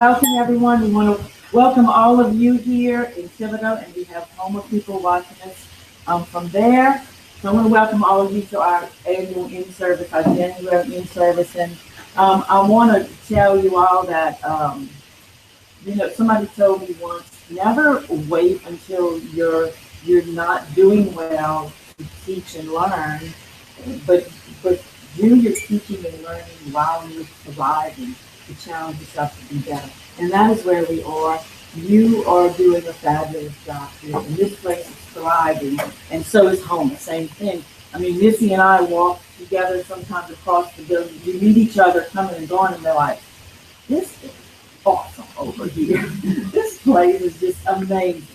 Welcome, everyone. We want to welcome all of you here in Thibodaux, and we have Homer people watching us from there. So I want to welcome all of you to our annual in-service, our January in-service. And I want to tell you all that, somebody told me once, never wait until you're not doing well to teach and learn, but do your teaching and learning while you're surviving to challenge yourself to be better. And that is where we are. You are doing a fabulous job here. And this place is thriving, and so is home. Same thing. I mean, Missy and I walk together sometimes across the building. We meet each other coming and going, and they're like, this is awesome over here. This place is just amazing.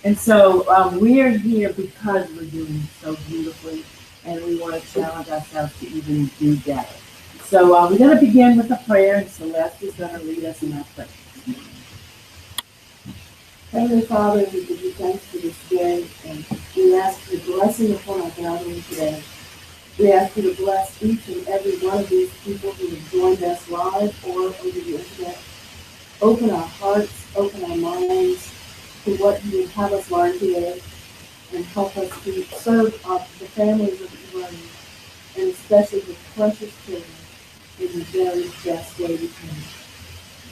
And so we're here because we're doing so beautifully, and we want to challenge ourselves to even do better. So we're going to begin with a prayer, and Celeste is going to lead us in our prayer. Heavenly Father, we give you thanks for this day, and we ask for blessing upon our gathering today. We ask you to bless each and every one of these people who have joined us live or over the internet. Open our hearts, open our minds to what you would have us learn today, and help us to serve the families of the learning, and especially the precious children in the very best way we can.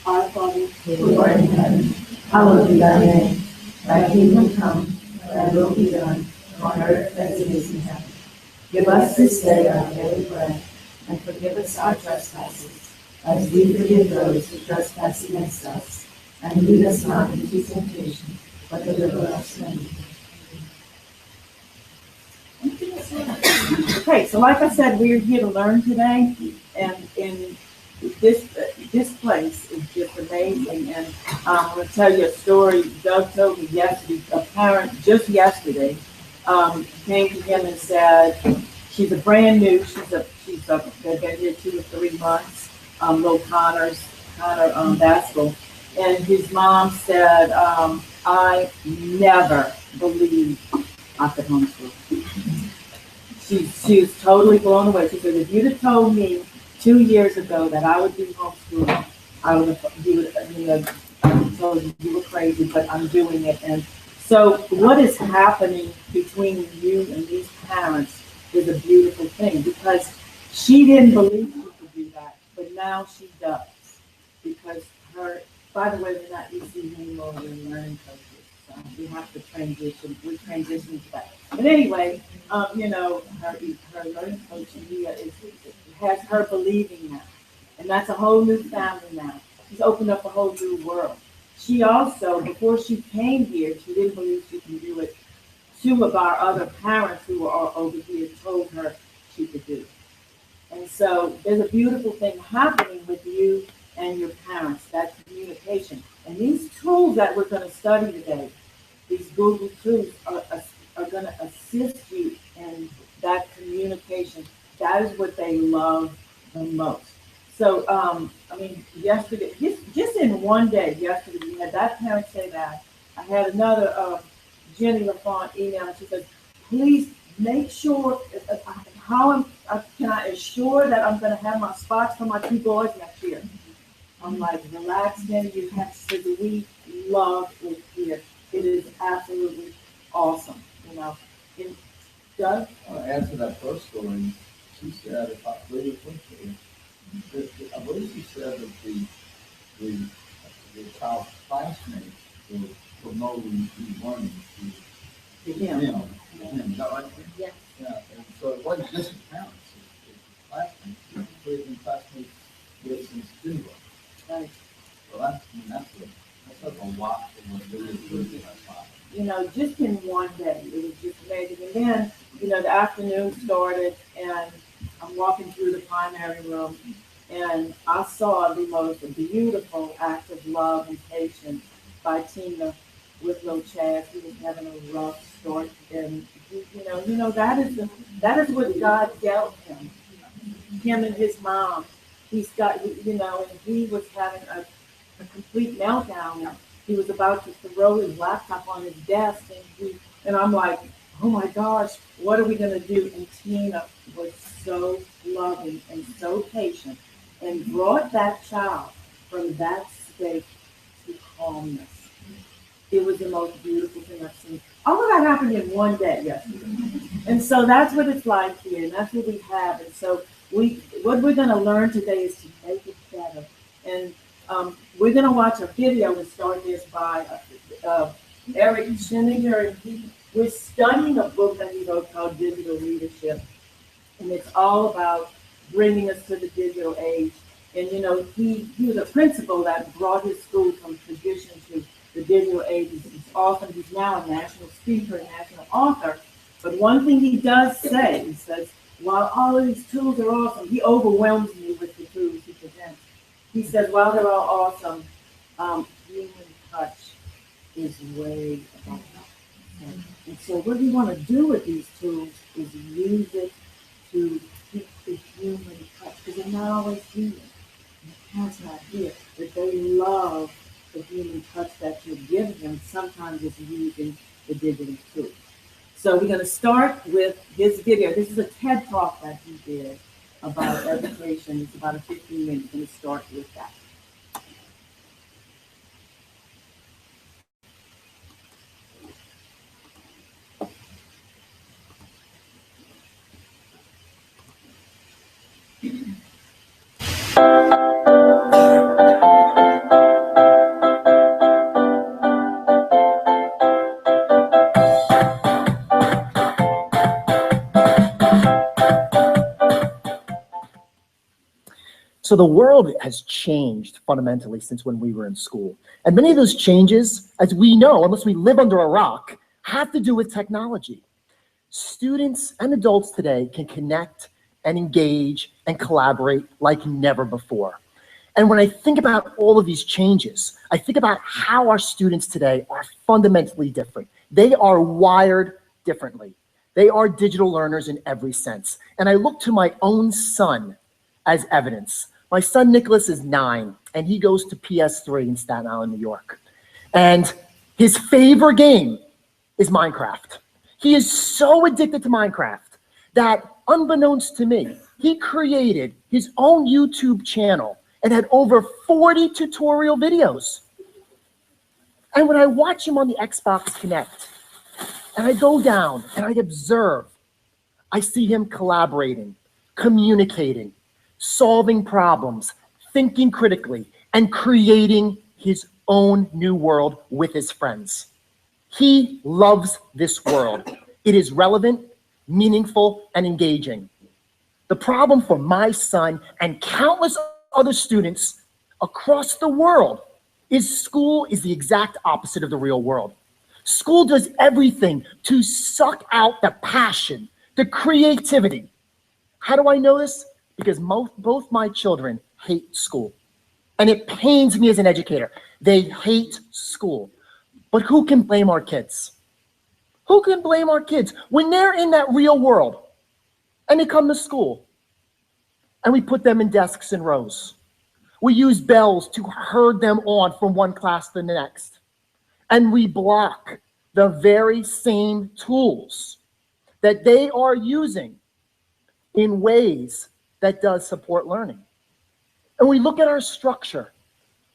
Our Father, who art in heaven, hallowed be thy name. Thy kingdom come, thy will be done, on earth as it is in heaven. Give us this day our daily bread, and forgive us our trespasses, as we forgive those who trespass against us. And lead us not into temptation, but deliver us from evil. Okay, so like I said, we're here to learn today, and in this place is just amazing. And I'm going to tell you a story. Doug told me yesterday. A parent just yesterday came to him and said, she's a brand new. They've been here 2 or 3 months. Little Connor Baskell, and his mom said, I never believed I could homeschool. She was totally blown away. She said, if you'd have told me 2 years ago that I would be homeschooling, I would have told you were crazy, but I'm doing it. And so what is happening between you and these parents is a beautiful thing, because she didn't believe she could do that, but now she does. Because by the way, we're not using anymore, we're learning coaches. So we have to transition. We transition to that. But anyway, her learning coach Mia has her believing now, and that's a whole new family now. She's opened up a whole new world. She also, before she came here, she didn't believe she can do it. 2 of our other parents who are over here told her she could do it. And so there's a beautiful thing happening with you and your parents, that communication. And these tools that we're going to study today, these Google tools, are going to assist you in that communication. That is what they love the most. So, yesterday, just in one day, yesterday, we had that parent say that. I had another Jenny LaFont email, and she says, please make sure, can I assure that I'm going to have my spots for my 2 boys next year? I'm like, relax, Jenny, you have to say, we love it here. It is absolutely awesome, And Doug? Answer that first story, she said, if I really quickly, I believe she said that the child's classmates were promoting the learning to him. Is that right? Yes. Yeah, and so it wasn't just the parents, it's the classmates, including classmates with some students. Right. So that's a lot of what really good in that time. Just in one day, it was just amazing. And then, the afternoon started, and I'm walking through the primary room, and I saw the most beautiful act of love and patience by Tina with little Chaz. He was having a rough start, and that is what God dealt him. Him and his mom. He's got, and he was having a complete meltdown. And he was about to throw his laptop on his desk, and I'm like, oh my gosh, what are we going to do? And Tina was so loving and so patient, and brought that child from that state calmness. It was the most beautiful thing I've seen. All of that happened in one day yesterday. And so that's what it's like here, and that's what we have. And so what we're gonna learn today is to make it better. And we're gonna watch a video to start this by Eric Scheninger, and we're studying a book that he wrote called Digital Leadership. And it's all about bringing us to the digital age. And you know, he was a principal that brought his school from tradition to the digital age. He's now a national speaker, a national author. But one thing he does say, he says, while all of these tools are awesome, he overwhelms me with the tools he presents. He says, while they're all awesome, human touch is way above that. And so what we want to do with these tools is use it to keep the human touch, because they're not always human. The cat's not here, but they love the human touch that you're giving them. Sometimes it's using the digital tools. So we're going to start with his video. This is a TED Talk that he did about education. It's about a 15 minutes. We're going to start with that. So the world has changed fundamentally since when we were in school. And many of those changes, as we know, unless we live under a rock, have to do with technology. Students and adults today can connect and engage and collaborate like never before. And when I think about all of these changes, I think about how our students today are fundamentally different. They are wired differently. They are digital learners in every sense. And I look to my own son as evidence. My son Nicholas is 9, and he goes to PS3 in Staten Island, New York. And his favorite game is Minecraft. He is so addicted to Minecraft that, unbeknownst to me, he created his own YouTube channel and had over 40 tutorial videos. And when I watch him on the Xbox Connect, and I go down and I observe, I see him collaborating, communicating, solving problems, thinking critically, and creating his own new world with his friends. He loves this world. It is relevant, meaningful, and engaging. The problem for my son and countless other students across the world is school is the exact opposite of the real world. School does everything to suck out the passion, the creativity. How do I know this? Because both my children hate school. And it pains me as an educator. They hate school. But who can blame our kids? Who can blame our kids when they're in that real world and they come to school and we put them in desks and rows? We use bells to herd them on from one class to the next. And we block the very same tools that they are using in ways that does support learning. And we look at our structure.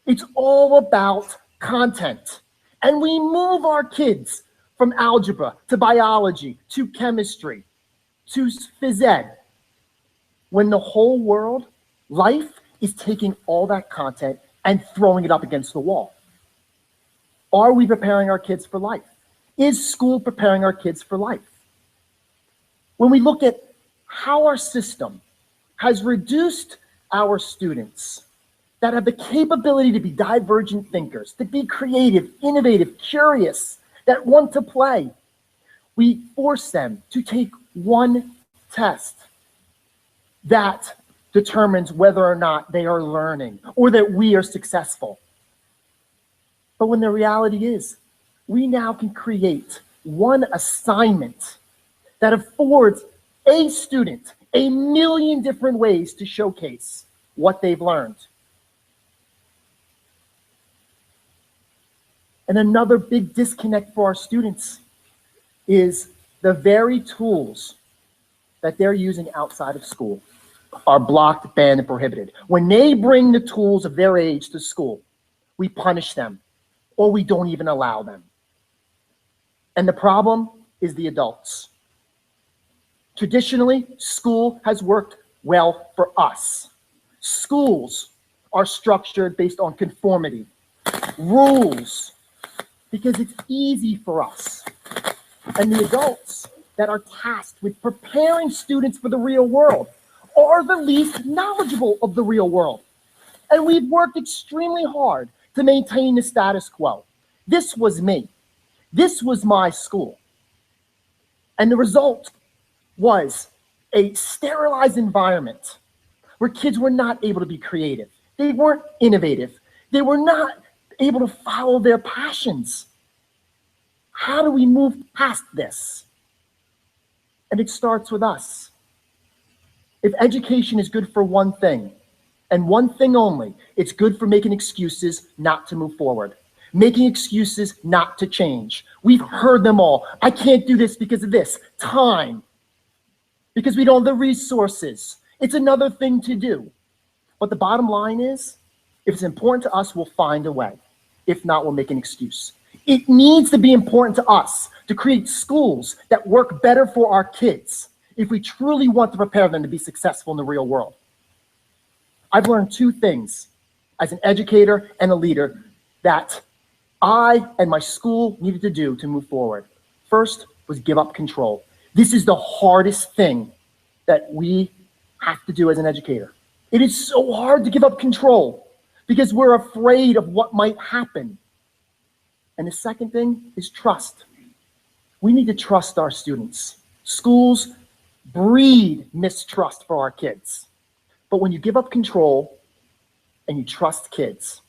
It's all about content. And we move our kids from algebra to biology to chemistry to phys ed, when the whole world, life, is taking all that content and throwing it up against the wall. Are we preparing our kids for life? Is school preparing our kids for life? When we look at how our system has reduced our students that have the capability to be divergent thinkers, to be creative, innovative, curious, that want to play, we force them to take one test that determines whether or not they are learning or that we are successful. But when the reality is, we now can create one assignment that affords a student a million different ways to showcase what they've learned. And another big disconnect for our students is the very tools that they're using outside of school are blocked, banned, and prohibited. When they bring the tools of their age to school, we punish them. or we don't even allow them. And the problem is the adults. Traditionally, school has worked well for us. Schools are structured based on conformity, rules, because it's easy for us. And the adults that are tasked with preparing students for the real world are the least knowledgeable of the real world. And we've worked extremely hard to maintain the status quo. This was me. This was my school. And the result was a sterilized environment where kids were not able to be creative. They weren't innovative. They were not able to follow their passions. How do we move past this? And it starts with us. If education is good for one thing, and one thing only, it's good for making excuses not to move forward, making excuses not to change. We've heard them all. I can't do this because of this. Time. Because we don't have the resources. It's another thing to do. But the bottom line is, if it's important to us, we'll find a way. If not, we'll make an excuse. It needs to be important to us to create schools that work better for our kids if we truly want to prepare them to be successful in the real world. I've learned two things as an educator and a leader that I and my school needed to do to move forward. First was give up control. This is the hardest thing that we have to do as an educator. It is so hard to give up control because we're afraid of what might happen. And the second thing is trust. We need to trust our students. Schools breed mistrust for our kids. But when you give up control and you trust kids,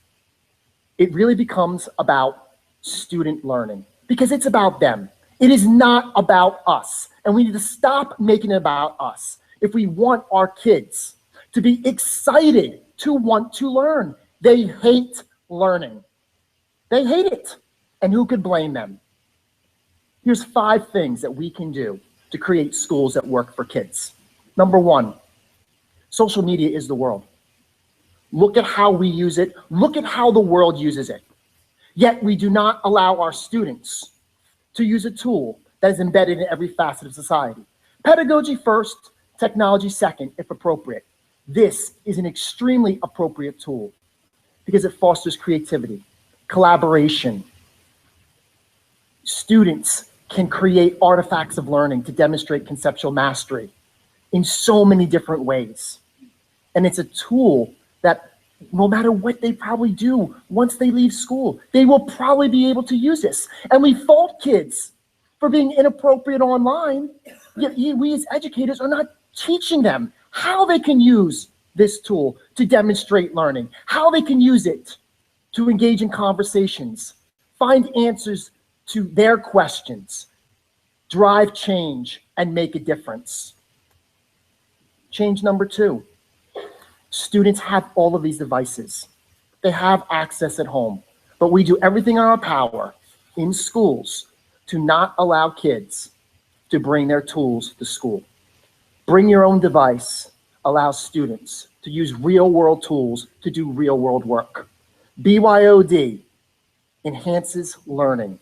it really becomes about student learning because it's about them. It is not about us. And we need to stop making it about us if we want our kids to be excited to want to learn. They hate learning. They hate it. And who could blame them? Here's 5 things that we can do to create schools that work for kids. Number 1, social media is the world. Look at how we use it. Look at how the world uses it. Yet we do not allow our students to use a tool that is embedded in every facet of society. Pedagogy first, technology second, if appropriate. This is an extremely appropriate tool because it fosters creativity, collaboration. Students can create artifacts of learning to demonstrate conceptual mastery in so many different ways. And it's a tool that no matter what they probably do once they leave school, they will probably be able to use this. And we fault kids for being inappropriate online, yet we as educators are not teaching them how they can use this tool to demonstrate learning, how they can use it to engage in conversations, find answers to their questions, drive change, and make a difference. Change number 2. Students have all of these devices. They have access at home, but we do everything in our power in schools to not allow kids to bring their tools to school. Bring your own device allows students to use real-world tools to do real-world work. BYOD enhances learning,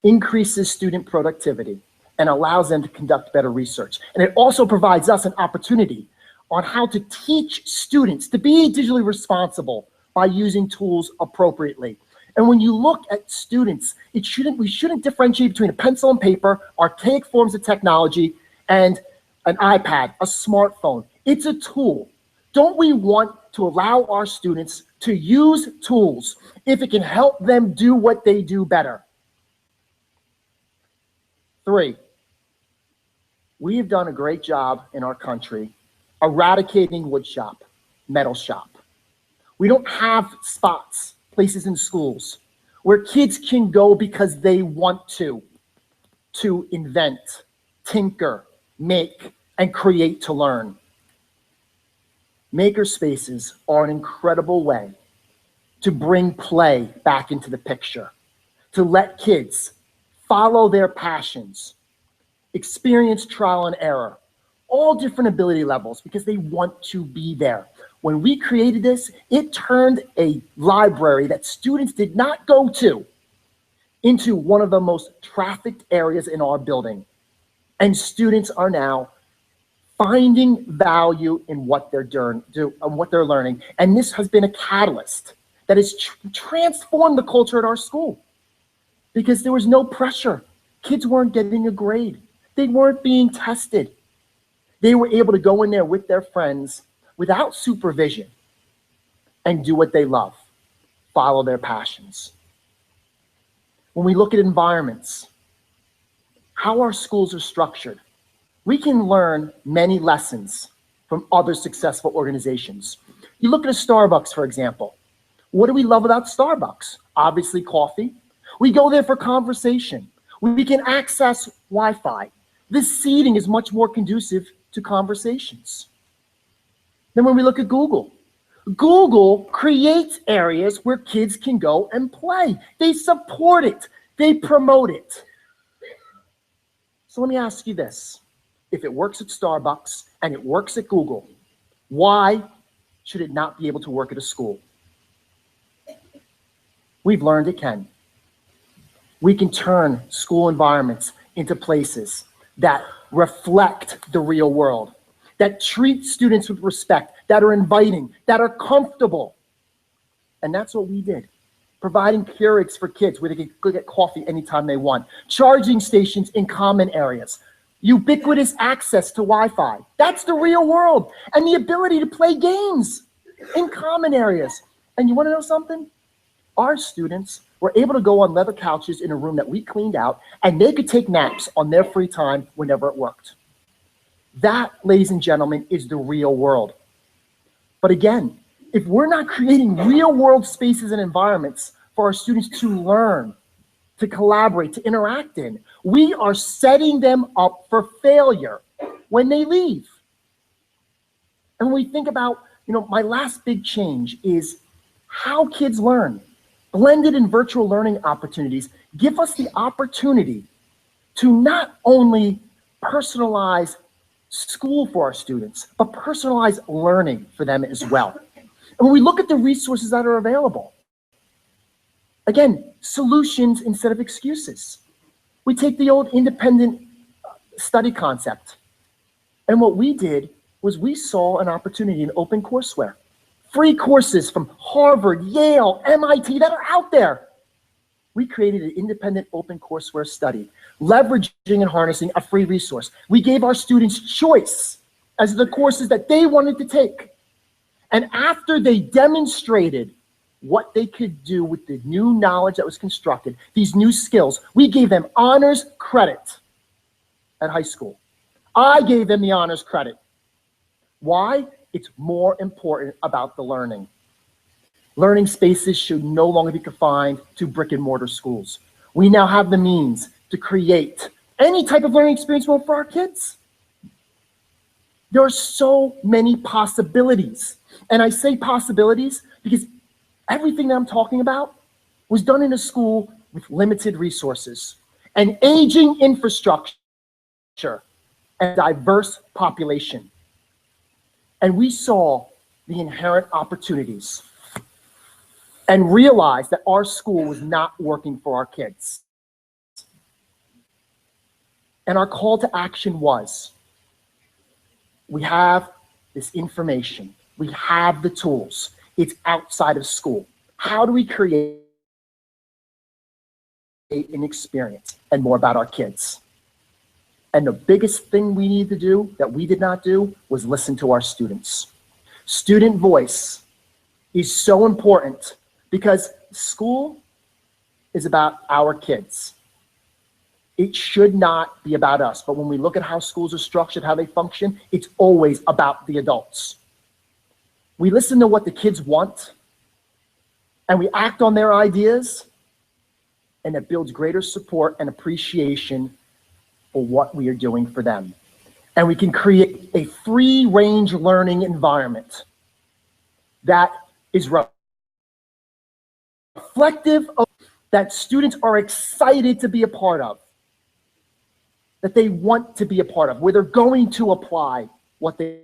increases student productivity, and allows them to conduct better research. And it also provides us an opportunity on how to teach students to be digitally responsible by using tools appropriately. And when you look at students, we shouldn't differentiate between a pencil and paper, archaic forms of technology, and an iPad, a smartphone. It's a tool. Don't we want to allow our students to use tools if it can help them do what they do better? 3, we have done a great job in our country eradicating wood shop, metal shop. We don't have spots, places in schools where kids can go because they want to invent, tinker, make, and create to learn. Maker spaces are an incredible way to bring play back into the picture, to let kids follow their passions, experience trial and error, all different ability levels because they want to be there. When we created this, it turned a library that students did not go to into one of the most trafficked areas in our building. And students are now finding value in what they're learning. And this has been a catalyst that has transformed the culture at our school, because there was no pressure. Kids weren't getting a grade. They weren't being tested. They were able to go in there with their friends without supervision and do what they love, follow their passions. When we look at environments, how our schools are structured, we can learn many lessons from other successful organizations. You look at a Starbucks, for example. What do we love about Starbucks? Obviously coffee. We go there for conversation. We can access Wi-Fi. This seating is much more conducive to conversations. Then when we look at Google, Google creates areas where kids can go and play. They support it. They promote it. So let me ask you this. If it works at Starbucks and it works at Google, why should it not be able to work at a school? We've learned it can. We can turn school environments into places that reflect the real world, that treat students with respect, that are inviting, that are comfortable. And that's what we did. Providing Keurigs for kids where they can go get coffee anytime they want. Charging stations in common areas. Ubiquitous access to Wi-Fi. That's the real world. And the ability to play games in common areas. And you want to know something? Our students were able to go on leather couches in a room that we cleaned out, and they could take naps on their free time whenever it worked. That, ladies and gentlemen, is the real world. But again, if we're not creating real world spaces and environments for our students to learn, to collaborate, to interact in, we are setting them up for failure when they leave. And when we think about, my last big change is how kids learn. Blended and virtual learning opportunities give us the opportunity to not only personalize school for our students, but personalize learning for them as well. And when we look at the resources that are available, again, solutions instead of excuses. We take the old independent study concept, and what we did was we saw an opportunity in open courseware. Free courses from Harvard, Yale, MIT that are out there. We created an independent open courseware study, leveraging and harnessing a free resource. We gave our students choice as the courses that they wanted to take. And after they demonstrated what they could do with the new knowledge that was constructed, these new skills, we gave them honors credit at high school. I gave them the honors credit. Why? It's more important about the learning. Learning spaces should no longer be confined to brick and mortar schools. We now have the means to create any type of learning experience we want for our kids. There are so many possibilities. And I say possibilities because everything that I'm talking about was done in a school with limited resources, an aging infrastructure, and diverse population. And we saw the inherent opportunities and realized that our school was not working for our kids. And our call to action was, we have this information, we have the tools, it's outside of school. How do we create an experience and more about our kids? And the biggest thing we need to do that we did not do was listen to our students. Student voice is so important because school is about our kids. It should not be about us. But when we look at how schools are structured, how they function, it's always about the adults. We listen to what the kids want and we act on their ideas, and it builds greater support and appreciation for what we are doing for them. And we can create a free range learning environment that is reflective of that students are excited to be a part of, that they want to be a part of, where they're going to apply what they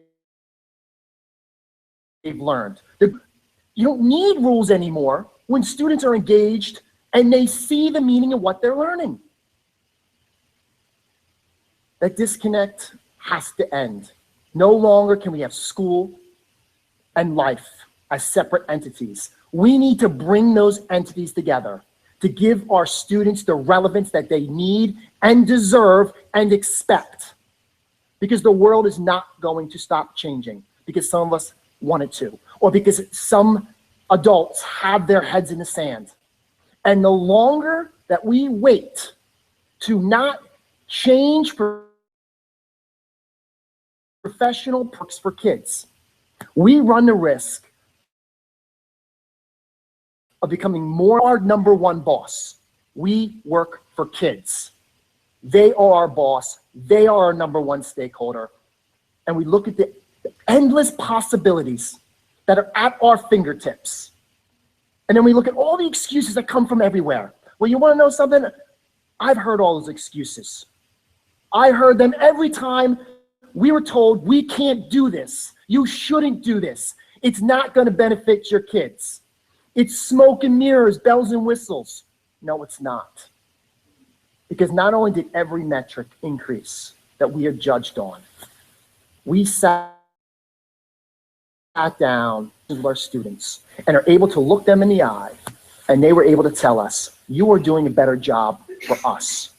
they've learned. You don't need rules anymore when students are engaged and they see the meaning of what they're learning. That disconnect has to end. No longer can we have school and life as separate entities. We need to bring those entities together to give our students the relevance that they need and deserve and expect. Because the world is not going to stop changing because some of us want it to, or because some adults have their heads in the sand. And the longer that we wait to not change professional perks for kids, we run the risk of becoming more our number one boss. We work for kids. They are our boss. They are our number one stakeholder. And we look at the endless possibilities that are at our fingertips. And then we look at all the excuses that come from everywhere. Well, you want to know something? I've heard all those excuses. I heard them every time we were told we can't do this. You shouldn't do this. It's not going to benefit your kids. It's smoke and mirrors, bells and whistles. No, it's not. Because not only did every metric increase that we are judged on, we sat down with our students and are able to look them in the eye, and they were able to tell us, you are doing a better job for us.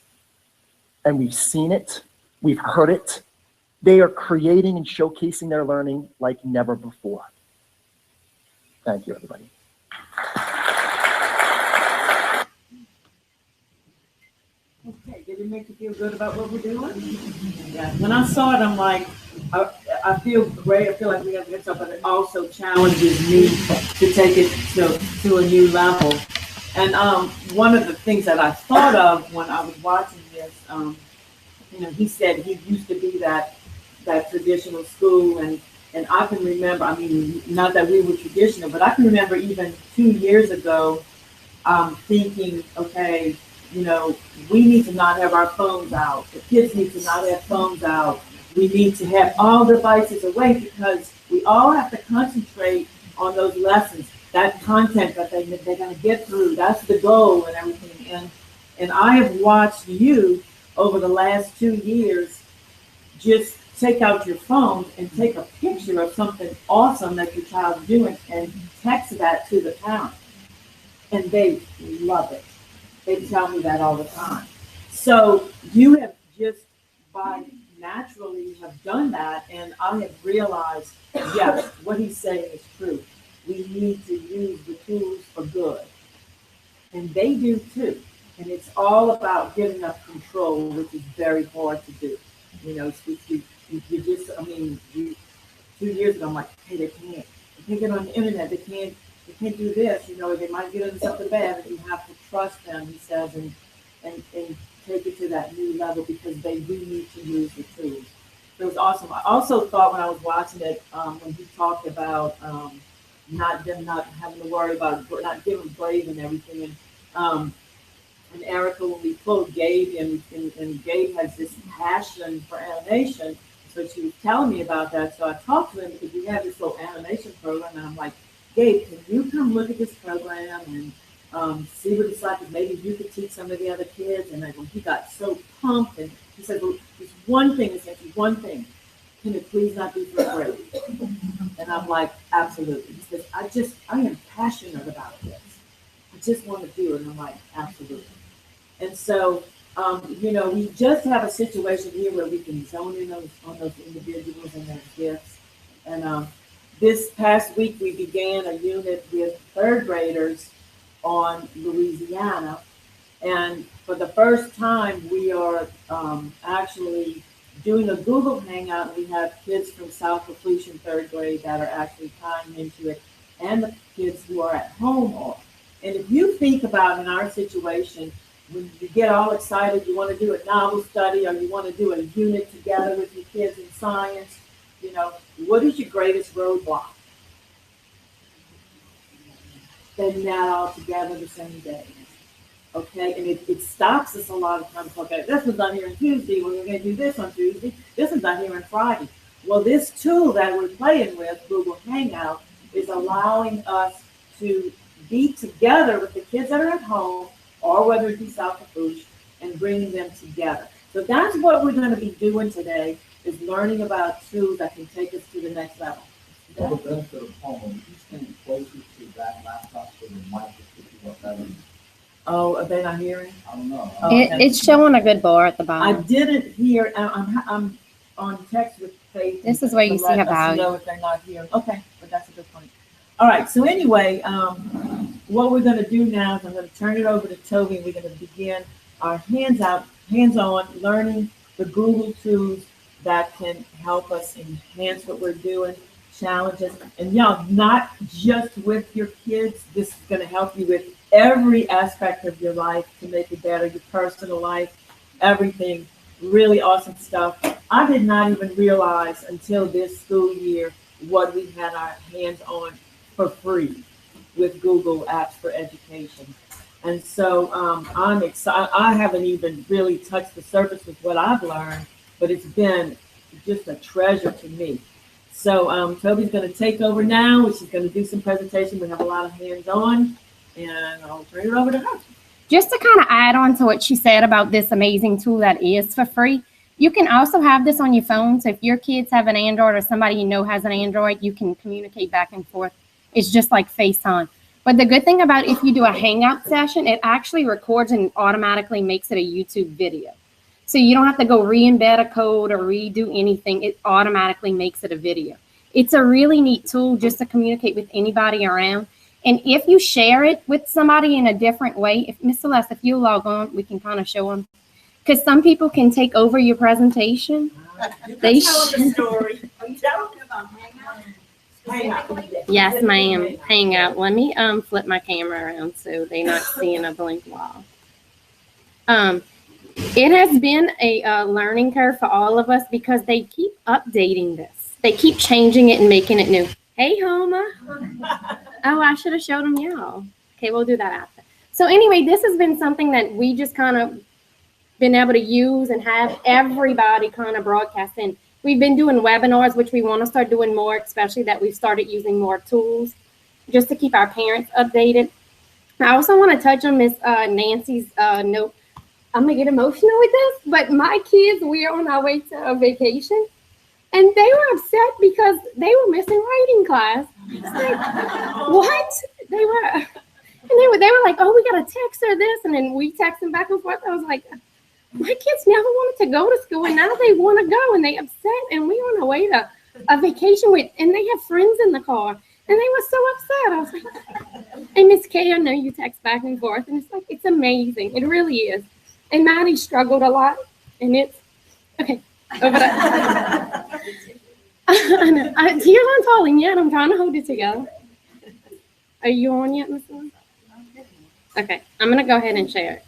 And we've seen it, we've heard it. They are creating and showcasing their learning like never before. Thank you, everybody. Okay, did it make you feel good about what we're doing? Yeah, when I saw it, I'm like, I feel great. I feel like we have to get stuff, but it also challenges me to take it to a new level. And one of the things that I thought of when I was watching this, he said he used to be that traditional school, and I can remember, I mean, not that we were traditional, but I can remember even 2 years ago thinking, okay, we need to not have our phones out. The kids need to not have phones out. We need to have all devices away because we all have to concentrate on those lessons, that content that they're going to get through. That's the goal and everything. And I have watched you over the last 2 years just take out your phone and take a picture of something awesome that your child's doing and text that to the parent. And they love it. They tell me that all the time. So you have just by naturally have done that, and I have realized, yes, what he's saying is true. We need to use the tools for good. And they do too. And it's all about giving up control, which is very hard to do. You just, 2 years ago, I'm like, hey, they can't get on the internet. They can't do this. They might get into something bad, but you have to trust them, he says, and take it to that new level because they do need to use the tools. It was awesome. I also thought when I was watching it, when he talked about not having to worry about not giving grade and everything, and Erica, when we pulled Gabe and Gabe has this passion for animation, so she was telling me about that. So I talked to him because we have this little animation program, and I'm like, Gabe, can you come look at this program and see what it's like? And maybe you could teach some of the other kids. And then he got so pumped, and he said, well, there's one thing, one thing. Can it please not be for grade? And I'm like, absolutely. He says, I am passionate about this. I just want to do it. And I'm like, absolutely. And so, we just have a situation here where we can zone in on those individuals and their gifts. And this past week, we began a unit with third graders on Louisiana. And for the first time, we are actually doing a Google Hangout. And we have kids from South Lafourche third grade that are actually tying into it, and the kids who are at home are. And if you think about in our situation, when you get all excited, you want to do a novel study or you want to do a unit together with your kids in science, what is your greatest roadblock? Getting that all together the same day. Okay, and it stops us a lot of times. Okay, this one's not here on Tuesday. We're going to do this on Tuesday. This one's not here on Friday. Well, this tool that we're playing with, Google Hangout, is allowing us to be together with the kids that are at home, or whether it be South Lafourche, and bringing them together. So that's what we're gonna be doing today, is learning about tools that can take us to the next level. For the benefit of home, if you stand closer to that laptop so the mic will pick you up better. Oh, are they not hearing? I don't know. Oh, okay. It's showing a good bar at the I bottom. didn't hear, I'm on text with Faith. This is where you to let see a us value. know if they're not hearing. Okay, but that's a good point. All right, so anyway, what we're gonna do now is I'm gonna turn it over to Toby, and we're gonna begin our hands-on learning the Google tools that can help us enhance what we're doing, challenges. And y'all, not just with your kids, this is gonna help you with every aspect of your life to make it better, your personal life, everything. Really awesome stuff. I did not even realize until this school year what we had our hands on for free with Google Apps for Education. And so I'm excited. I haven't even really touched the surface with what I've learned, but it's been just a treasure to me. So Toby's going to take over now. She's going to do some presentation. We have a lot of hands-on, and I'll turn it over to her. Just to kind of add on to what she said about this amazing tool that is for free, you can also have this on your phone. So if your kids have an Android or somebody you know has an Android, you can communicate back and forth. It's just like FaceTime. But the good thing about if you do a Hangout session, it actually records and automatically makes it a YouTube video. So you don't have to go re-embed a code or redo anything. It automatically makes it a video. It's a really neat tool just to communicate with anybody around. And if you share it with somebody in a different way, if Miss Celeste, if you log on, we can kind of show them. Because some people can take over your presentation. They Tell them the story. Tell them about Hangout. Yes, ma'am. Hangout. Let me flip my camera around so they're not seeing a blank wall. It has been a learning curve for all of us because they keep updating this. They keep changing it and making it new. Hey, Homa. Oh, I should have showed them y'all. Okay, we'll do that after. So anyway, this has been something that we just kind of been able to use and have everybody kind of broadcast in. We've been doing webinars, which we want to start doing more, especially that we've started using more tools just to keep our parents updated. I also want to touch on Miss Nancy's note. I'm going to get emotional with this, but my kids, we are on our way to a vacation, and they were upset because they were missing writing class. Like, what? They were, and they were like, oh, we got to text her this, and then we text them back and forth. I was like, my kids never wanted to go to school, and now they want to go, and they upset, and we on our way to a vacation with, and they have friends in the car, and they were so upset. I was like, and Miss Kay, I know you text back and forth, and it's like, it's amazing. It really is. And Maddie struggled a lot, and it's, okay, over there. I know. Tears aren't falling yet. I'm trying to hold it together. Are you on yet, Miss Lynn? Okay, I'm going to go ahead and share it.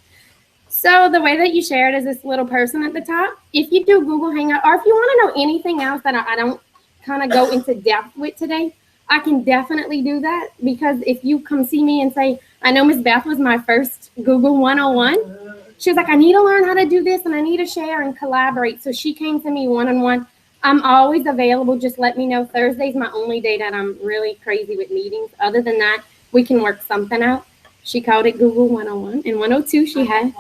So the way that you share it is this little person at the top. If you do Google Hangout, or if you want to know anything else that I don't kind of go into depth with today, I can definitely do that, because if you come see me and say, I know Miss Beth was my first Google 101. She was like, I need to learn how to do this, and I need to share and collaborate. So she came to me one-on-one. I'm always available. Just let me know. Thursday's my only day that I'm really crazy with meetings. Other than that, we can work something out. She called it Google 101, and 102 she had.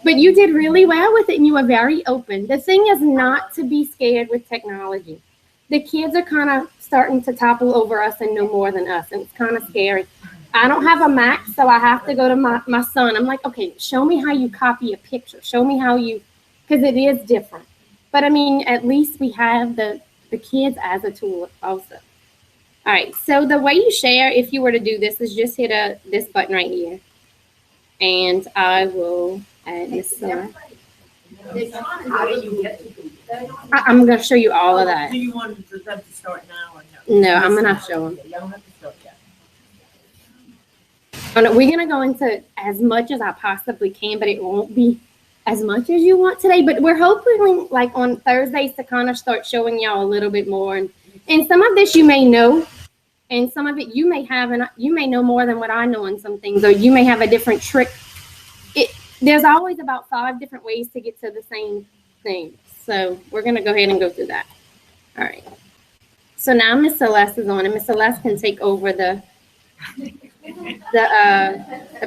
But you did really well with it, and you were very open. The thing is not to be scared with technology. The kids are kind of starting to topple over us and know more than us, and it's kind of scary. I don't have a Mac, so I have to go to my son. I'm like, okay, show me how you copy a picture. Show me how you, because it is different. But I mean, at least we have the kids as a tool also. All right, so the way you share, if you were to do this, is just hit this button right here. And I will add this on. How do you get to Google? I'm going to show you all of that. Do you want them to start now or no? No, I'm going to show them. You don't have to start yet. Oh, no, we're going to go into as much as I possibly can, but it won't be as much as you want today. But we're hoping like on Thursdays to kind of start showing y'all a little bit more. And some of this you may know, and some of it you may have, and you may know more than what I know on some things, or you may have a different trick. There's always about 5 different ways to get to the same thing. So we're going to go ahead and go through that. All right. So now Miss Celeste is on, and Miss Celeste can take over the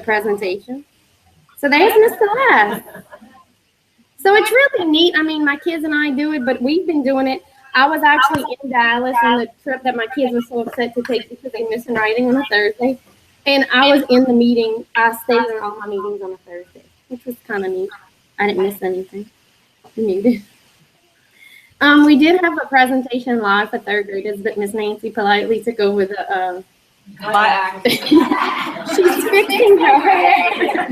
presentation. So there's Miss Celeste. So it's really neat. I mean, my kids and I do it, but we've been doing it. I was actually in Dallas on the trip that my kids were so upset to take because they missed writing on a Thursday. And I was in the meeting. I stayed in all my meetings on a Thursday, which was kind of neat. I didn't miss anything. Muted. We did have a presentation live for third graders, but Miss Nancy politely took over the she's fixing her hair.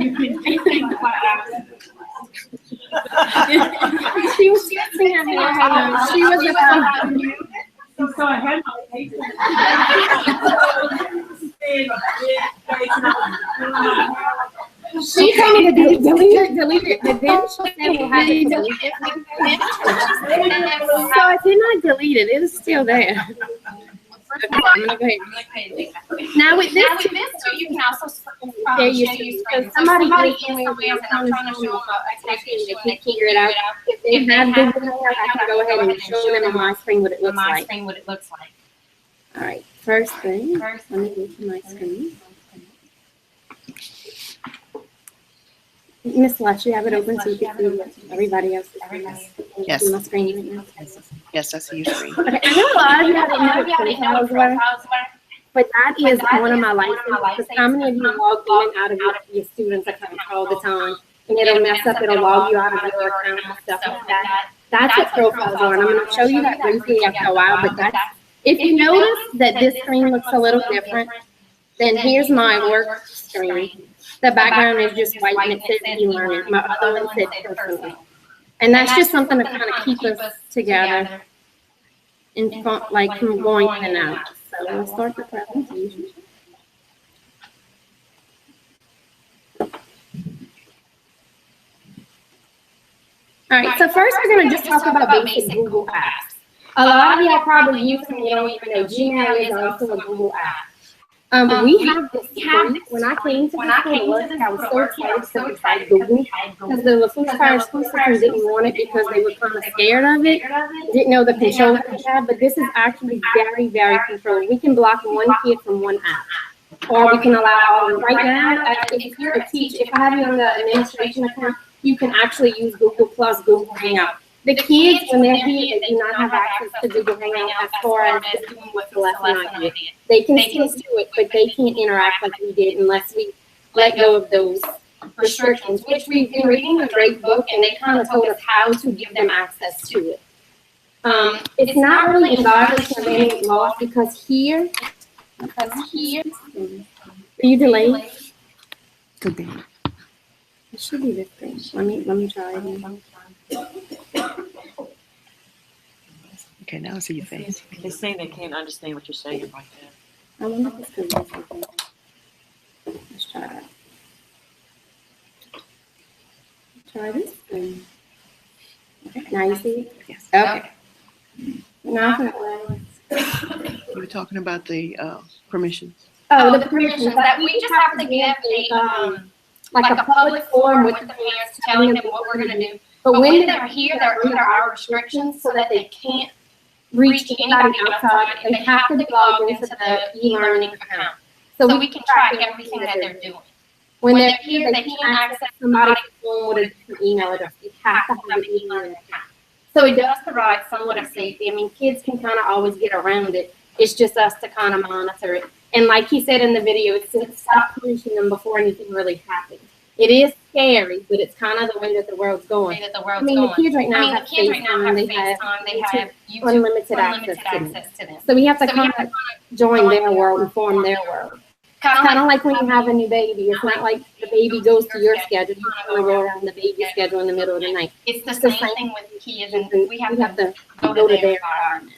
She was fixing her hair. She was She told me to delete it, but then she said we had to delete it. So I did not delete it. It is still there. Okay, I'm gonna go ahead. Now with this too, you can also share your screen. Because somebody is somewhere and I'm trying to show them a expectation and they can't figure it out. If they have Google Hangout, I can go ahead and show them on my screen what it looks like. All right, first thing, let me go to my screen. Miss Lush, you have it open so you can see everybody else. Yes. My screen right now. Yes, I see your screen. Okay, I know a lot of you haven't know what profiles were, but that is one of my licenses. Because how many of you log in and out of your students' account all the time? And it'll mess up, it'll log you out of your account and stuff like that. That's what profiles are. And I'm going to show you that briefly after a while, but that's, if you notice that this screen looks a little different, then here's my work screen. The background is just white and it says e-learning. My other one says personal. And that's just something to kind of keep us together in front, like from going in and out. So we'll start the presentation. All right, so first we're going to just talk about basic Google apps. A lot of you are probably using, you don't even know, Gmail is also a Google app. We have this screen. When I came to the school, I was so excited because it had Google. Because the LaFourche Fire School System didn't want it because they were kind of scared of it. Didn't know the control that we had, but this is actually very, very controlled. We can block one kid from one app. Or we can allow, right now, if you're a teacher, if I have you on the administration account, you can actually use Google Plus, Google Hangout. The kids, when they're here, they do not have access to Google Hangout as far as doing what the lesson I did. They can still do it, but they can't interact like we did unless we let go of those restrictions, which we've been reading a great book, and they kind of told us how to give them access to it. It's not really in violation of any law because here, are you delayed? Could be. It should be this thing. Let me try again. Okay, now I see your face. They're saying they can't understand what you're saying right now. I wonder if it's good. Let's try that. Try this thing. Okay, now you see it? Yes. Okay. Now I You were talking about the permissions. Oh, the permissions that we just have to give like a public forum with the parents telling them what we're going to do. But when they're here, they're under our restrictions so that they can't reach anybody outside. They have to be logged into the e-learning account. So we can track everything that they're doing. When they're here, they can't access somebody's phone with a different email address. They have to have an e-learning account. So it does provide somewhat of safety. I mean, kids can kind of always get around it. It's just us to kind of monitor it. And like he said in the video, it's to stop punishing them before anything really happens. It is scary, but it's kind of the way that the world's going. I mean, the kids right now have FaceTime, they have YouTube, unlimited access to them. So we have to kind of join their world and form their world. Kind of like when you have a new baby. It's not like the baby goes to your schedule. You kind of go around the baby's schedule in the middle of the night. It's the same thing with kids, and we have to go to their environment.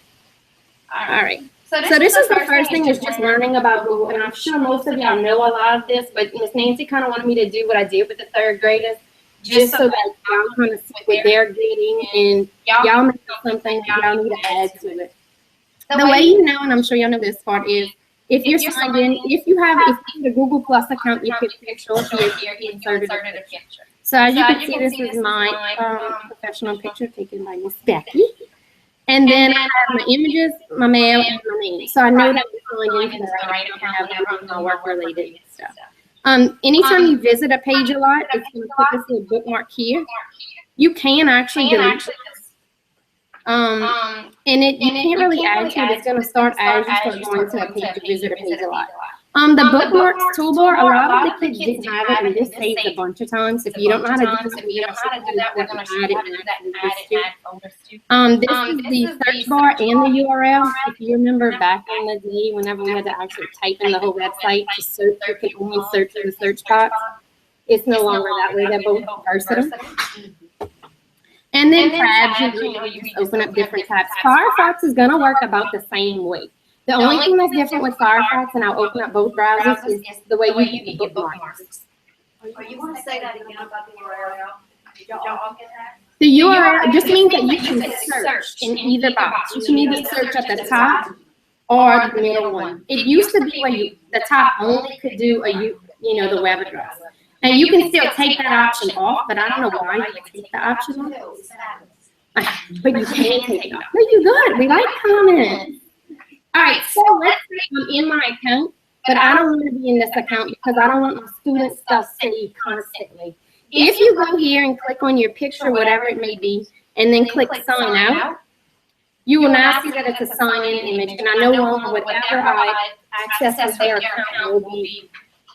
All right. So this is the first thing is just learning about Google, and I'm sure most of y'all know a lot of this, but Miss Nancy kind of wanted me to do what I did with the third graders, just so that y'all kind of see what they're getting, and y'all may have something that y'all need to add to it. The way you know, and I'm sure y'all know this part, is if you're signed in, if you have the Google Plus account, you can picture here inserted a picture. So as you can see, this is my professional picture taken by Miss Becky. And then I have my images, my mail, and my name. So I know that I'm signed into the right account, I have everything my work-related stuff. Anytime you visit a page a lot, it's going to put this little bookmark here. You can actually delete this. And you can't really add to it. It's going to start as you start going to a page to visit a page a lot. The bookmarks toolbar, a lot of the kids didn't have it, and this saves a bunch of times. If you don't know how to do this, we're going to add it and this is the search bar and the URL. If you remember back in the day, whenever we had to actually type in the whole website to search, you could only search in the search box. It's no longer that way. They're both versatile. And then tabs, you just open up different tabs. Firefox is going to work about the same way. The only thing that's different with Firefox, and I'll open up both browsers, is the way you get bookmarks. You want to say that again about the URL? Did y'all get that? The URL just means that you can search in either box. You can either search at the top or the middle one. It used to be where the top only could do the web address. And you can still take that option off, but I don't know why you take the option off. But you can take it off. No, you're good. We like comments. All right, so let's say I'm in my account, but I don't want to be in this account because I don't want my student stuff saved constantly. If you go here and click on your picture, whatever it may be, and then click sign out, you will now see that it's a sign-in image, and I no longer, whatever I access to their account will be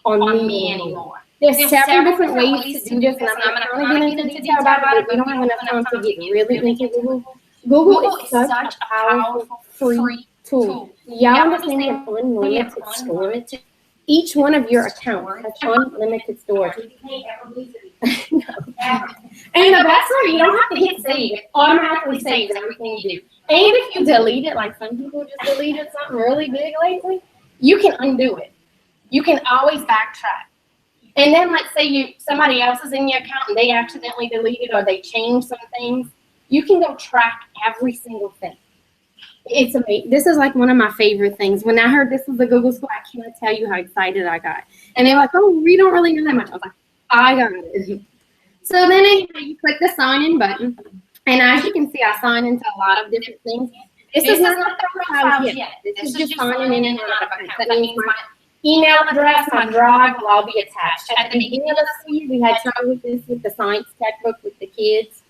on me anymore. There's several different ways to do this, and I'm not going to get into detail about it, but we don't have enough time to get really into Google. Google is such a powerful, free tool. Y'all understand they have unlimited storage? Each one of your accounts has unlimited storage. No. And the best part, you don't have to hit save. It automatically saves everything you do. And if you delete it, like some people just deleted something really big lately, you can undo it. You can always backtrack. And then let's say somebody else is in your account and they accidentally deleted or they changed some things. You can go track every single thing. It's amazing. This is like one of my favorite things. When I heard this was a Google School, I can't tell you how excited I got. And they're like, oh, we don't really know that much. I was like, I got it. So then you click the sign in button. And as you can see, I sign into a lot of different things. This is not the profile yet. This is just signing in and out of accounts. That means my email address, my drive will all be attached. At the beginning of the school year, we had trouble with this with the science textbook with the kids.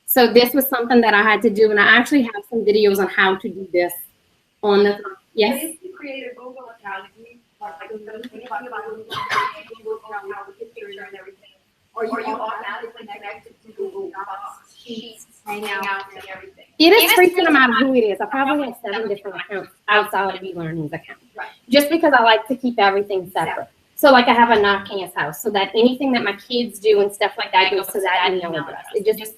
So this was something that I had to do, and I actually have some videos on how to do this on the, yes? If you create a Google account, or you automatically connected to Google Docs, Sheets, Hangouts, and everything. It is freaking no matter who it is. I probably have 7 different accounts outside of eLearning's account. Right. Just because I like to keep everything separate. So like I have a Not Chaos House, so that anything that my kids do and stuff like that goes to that email address. It just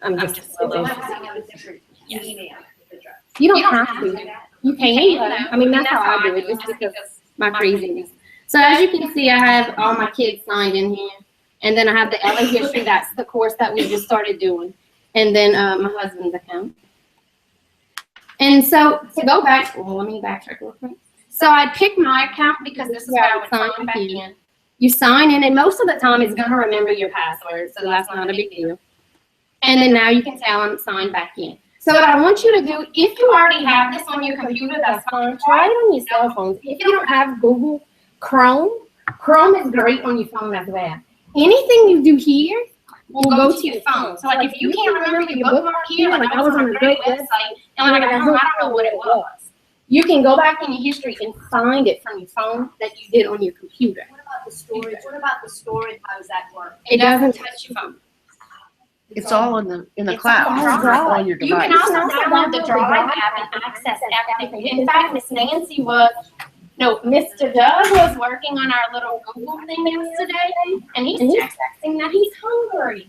I'm just So they'll have a different email address. You don't have to. You can, but I mean, that's how I do it, just because my craziness. So as you can see, I have all my kids signed in here. And then I have the LA History. That's the course that we just started doing. And then my husband's account. And so to go back, well, let me backtrack real quick. So I picked my account because this is where I would sign back in. You sign in, and most of the time it's going to remember your password, so that's not a big deal. And then now you can tell I'm signed back in. So what I want you to do, if you already have this on your computer, that's fine. Try it on your cell phones. If you don't have Google Chrome, Chrome is great on your phone as well. Anything you do here will go to your phone. So like if you can't remember your bookmark here, like I was on a great website, and when I got home, I don't know what it was. You can go back in your history and find it from your phone that you did on your computer. What about the storage? What about the storage? How does that work? It doesn't touch your phone. It's all in the It's cloud, all Drive. on your You can device. also download the Drive app and access everything. In fact, Miss Nancy Mr. Doug was working on our little Google thing yesterday, and he's texting that he's hungry.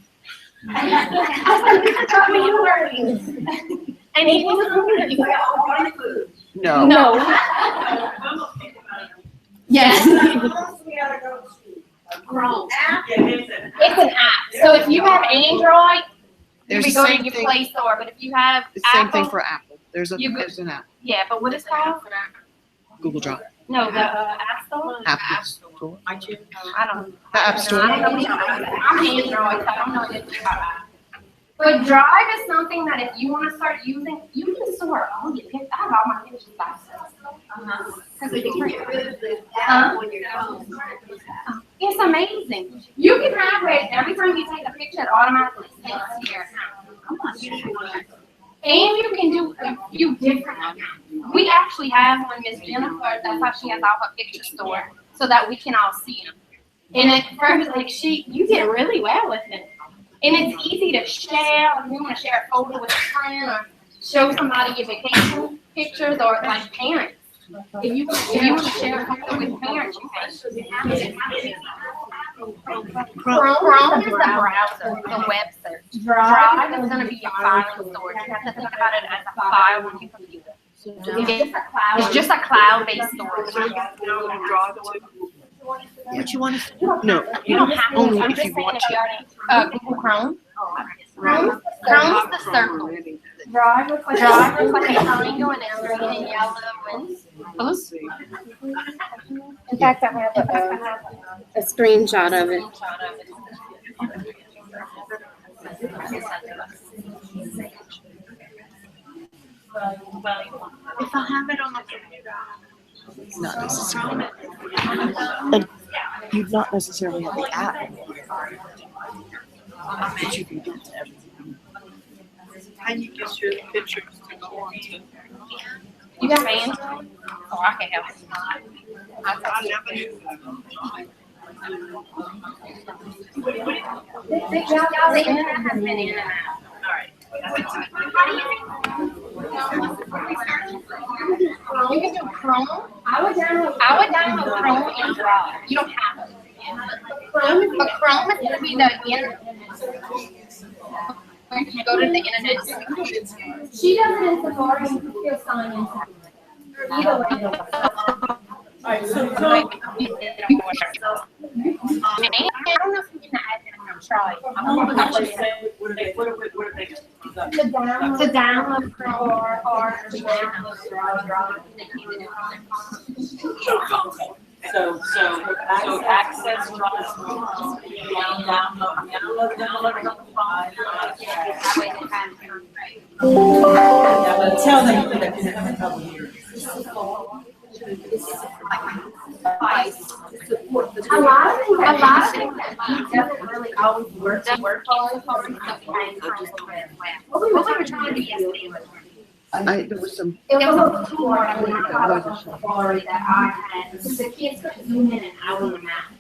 And he was hungry. No. No. Yes. Chrome. It's an app. So if you have Android, There's we the go to same your thing, Play Store. But if you have the same thing Apple, for Apple. There's You go- an app, yeah, but what is it called? Google Drive, No, the App Store. Apple Store, I don't know. the App Store. I'm Android, so I don't know anything about that. But Drive is something that if you want to start using, you can store all your pictures. I have all my pictures back. Because it's free. It's amazing. You can have it every time you take a picture, it automatically saves to your account. And you can do a few different accounts. We actually have one, Miss Jennifer, that's how she has all her pictures stored, so that we can all see them. And at first, like, you did really well with it. And it's easy to share, if you want to share a photo with a friend, or show somebody your vacation pictures, or like parents. If you want to share a photo with parents, you can. Chrome is the browser, the web search. Drive is going to be your file and storage. You have to think about it as a file on your computer. It's just a cloud-based storage. What you want to? No, You don't have to. only I'm if just you saying want if to. you already, Google Chrome. Chrome's the circle. Drive looks like a triangle and it's green and yellow and blue. In fact, I have a screenshot of it. If I have it on the computer, not necessarily. And you'd not necessarily have the app. But you can get to everything. And you get your pictures to go on to. You got Android? Oh, I can help you. I never knew that. The internet has been in and out. You can do Chrome. I would download Chrome and Drive. You don't have to. But Chrome is going to be the internet. When you go to the internet. She does it in Safari and you can still sign in. Either way. Alright, so, I don't know if you can add it. I'm trying. To download Chrome or to download Drive. So access Drive, tell them that it's in a couple years. A lot of things that doesn't really always work for us. What we were trying to do yesterday was There was some. it was a tool on Safari that I had. The kids could zoom in and out on the map.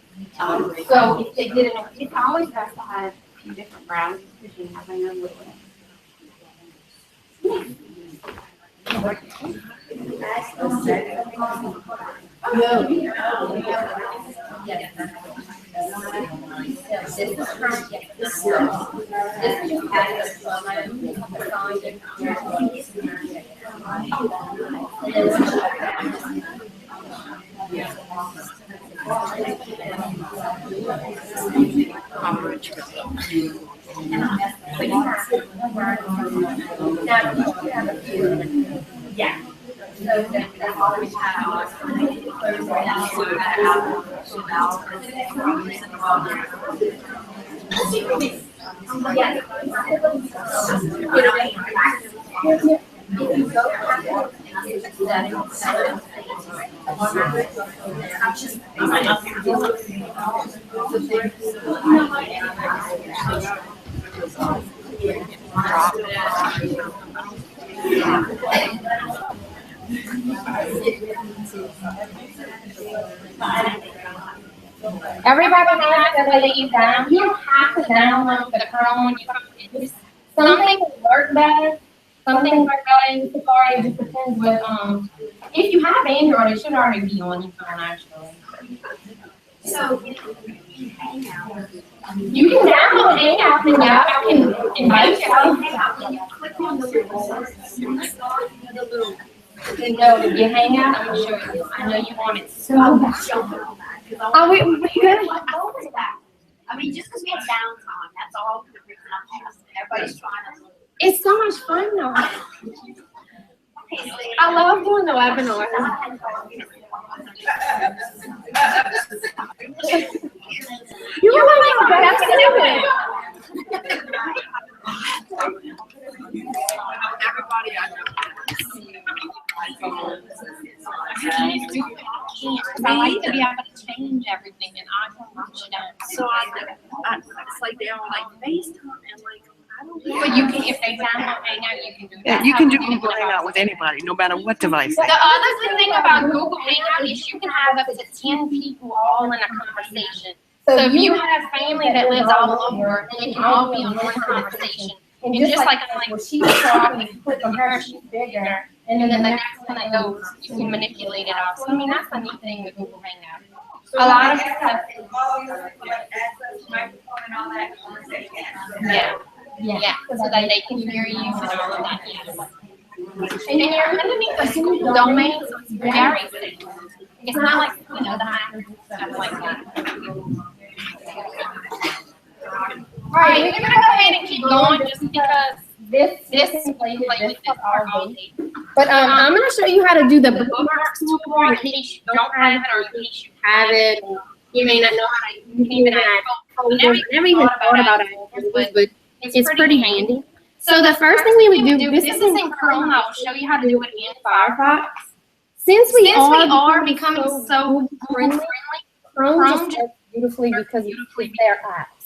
So if they did it, it's always best to have a few different browsers because you never know what. Yeah. Everybody has to lay it down. You don't have to download the Chrome. Some things work better. Some things work better in Safari. It just depends what, if you have Android, it should already be on your phone actually. So, you can download Hangout and I can invite you. Click on the little. Then go to your Hangout. I'm gonna show you. I know you want it so bad. Oh, we good. I mean, just because we have downtime, that's all the reason I'm asking. Everybody's trying to. It's so much fun though. I love doing the webinar. You were like the best at it. I like to be able to change everything and I can watch it out. So it's like they're on like FaceTime and like, I don't know. But you can, if they download Hangout, you can do that. Yeah, you can do Google Hangout with anybody, no matter what device. The other good thing about Google Hangout is you can have up to 10 people all in a conversation. So if you have family that lives all over, they can all be on one conversation. And just like when she's talking, you click on her, she's bigger, and then the next one that goes, you can manipulate it off. So I mean, that's the neat thing with Google Hangout. A lot of stuff. Yeah, so that they can hear you and all of that. Yes. And you're underneath the school domain, so it's very safe. It's not like, you know, the hackers and stuff like that. All right, we're gonna go ahead and keep going just because this can play with this all day. But I'm gonna show you how to do the bookmarks tool in case you don't have it or in case you have it. You may not know how to, you can even add folders. I never even thought about it, but it's pretty handy. So the first thing we would do, this is in Chrome. I'll show you how to do it in Firefox. Since we are becoming so friendly, Chrome just works beautifully because it's their apps.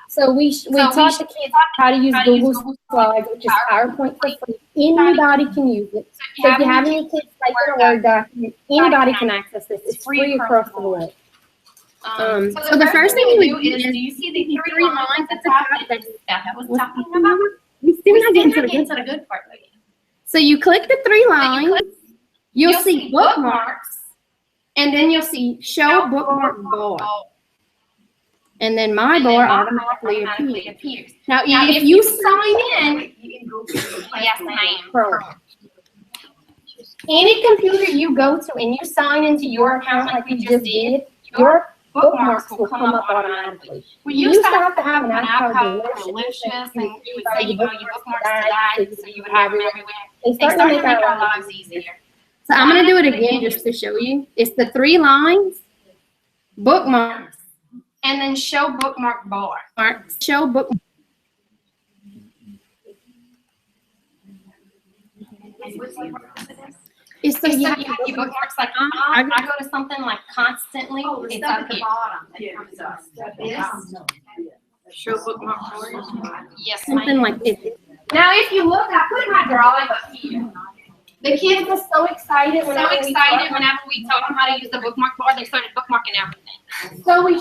So we taught the kids how to use Google Slides, which is PowerPoint for free. Anybody can use it. So if you have any kids type in a Word document, anybody can access this. It's free across the web. So the first thing we do is, do you see the three lines at the top that Beth was talking about? We still not getting to the good part. So you click the three lines, you'll see bookmarks, and then you'll see show bookmark bar. And then my bar automatically appears. Now, if you sign in, yes, ma'am. Any computer you go to and you sign into your account like you just did, your bookmarks will come up automatically. We used to have to have an app called Delicious, and you would say, you know, your bookmarks died, so you would have them everywhere. They started to make our lives easier. So I'm going to do it again just to show you. It's the three lines, bookmarks, and then show bookmark bar. Show bookmark. It's so you have your bookmarks like I go to something like constantly. It's up here. Show bookmark bar. Yes, something like this. Now, if you look, I put my drawing up here. The kids were so excited whenever we taught them how to use the bookmark bar. They started bookmarking everything. So we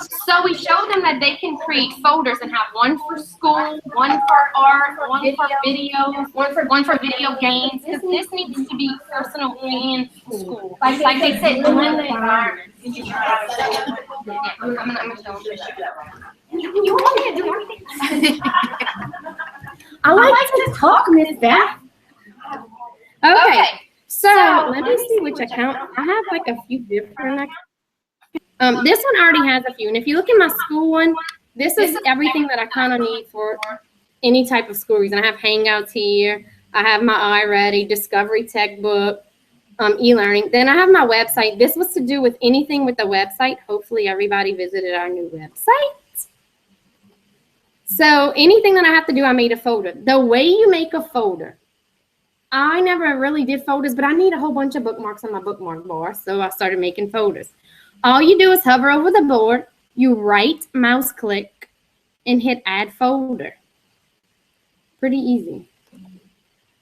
showed them that they can create folders and have one for school, one for art, one for video, one for video games. Because this needs to be personal and school. Like they said, blend the environment. I'm gonna show them. You want me to do everything? I like to talk, Miss Beth. Okay, so let me see which account. I have like a few different accounts. This one already has a few. And if you look at my school one, this is everything that I kind of need for any type of school reason. I have Hangouts here. I have my iReady, Discovery Tech Book, e-learning. Then I have my website. This was to do with anything with the website. Hopefully everybody visited our new website. So anything that I have to do, I made a folder. The way you make a folder, I never really did folders, but I need a whole bunch of bookmarks on my bookmark bar, so I started making folders. All you do is hover over the board, you right mouse click, and hit add folder. Pretty easy.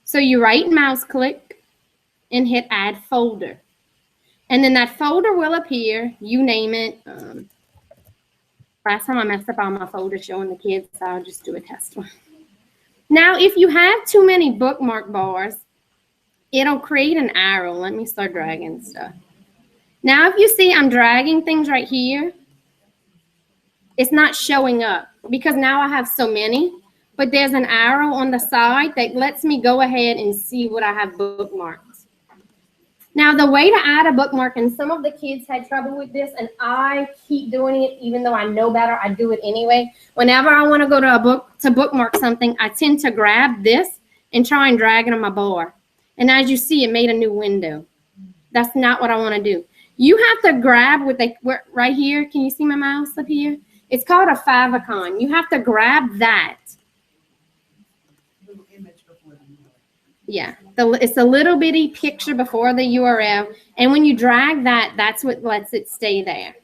So you right mouse click and hit add folder. And then that folder will appear, you name it. Last time I messed up all my folders showing the kids, so I'll just do a test one. Now, if you have too many bookmark bars, it'll create an arrow. Let me start dragging stuff. Now, if you see I'm dragging things right here, it's not showing up because now I have so many, but there's an arrow on the side that lets me go ahead and see what I have bookmarked. Now, the way to add a bookmark, and some of the kids had trouble with this, and I keep doing it even though I know better, I do it anyway. Whenever I want to go to bookmark something, I tend to grab this and try and drag it on my bar. And as you see, it made a new window. That's not what I want to do. You have to grab right here. Can you see my mouse up here? It's called a favicon. You have to grab that. Yeah, it's a little bitty picture before the URL. And when you drag that, that's what lets it stay there.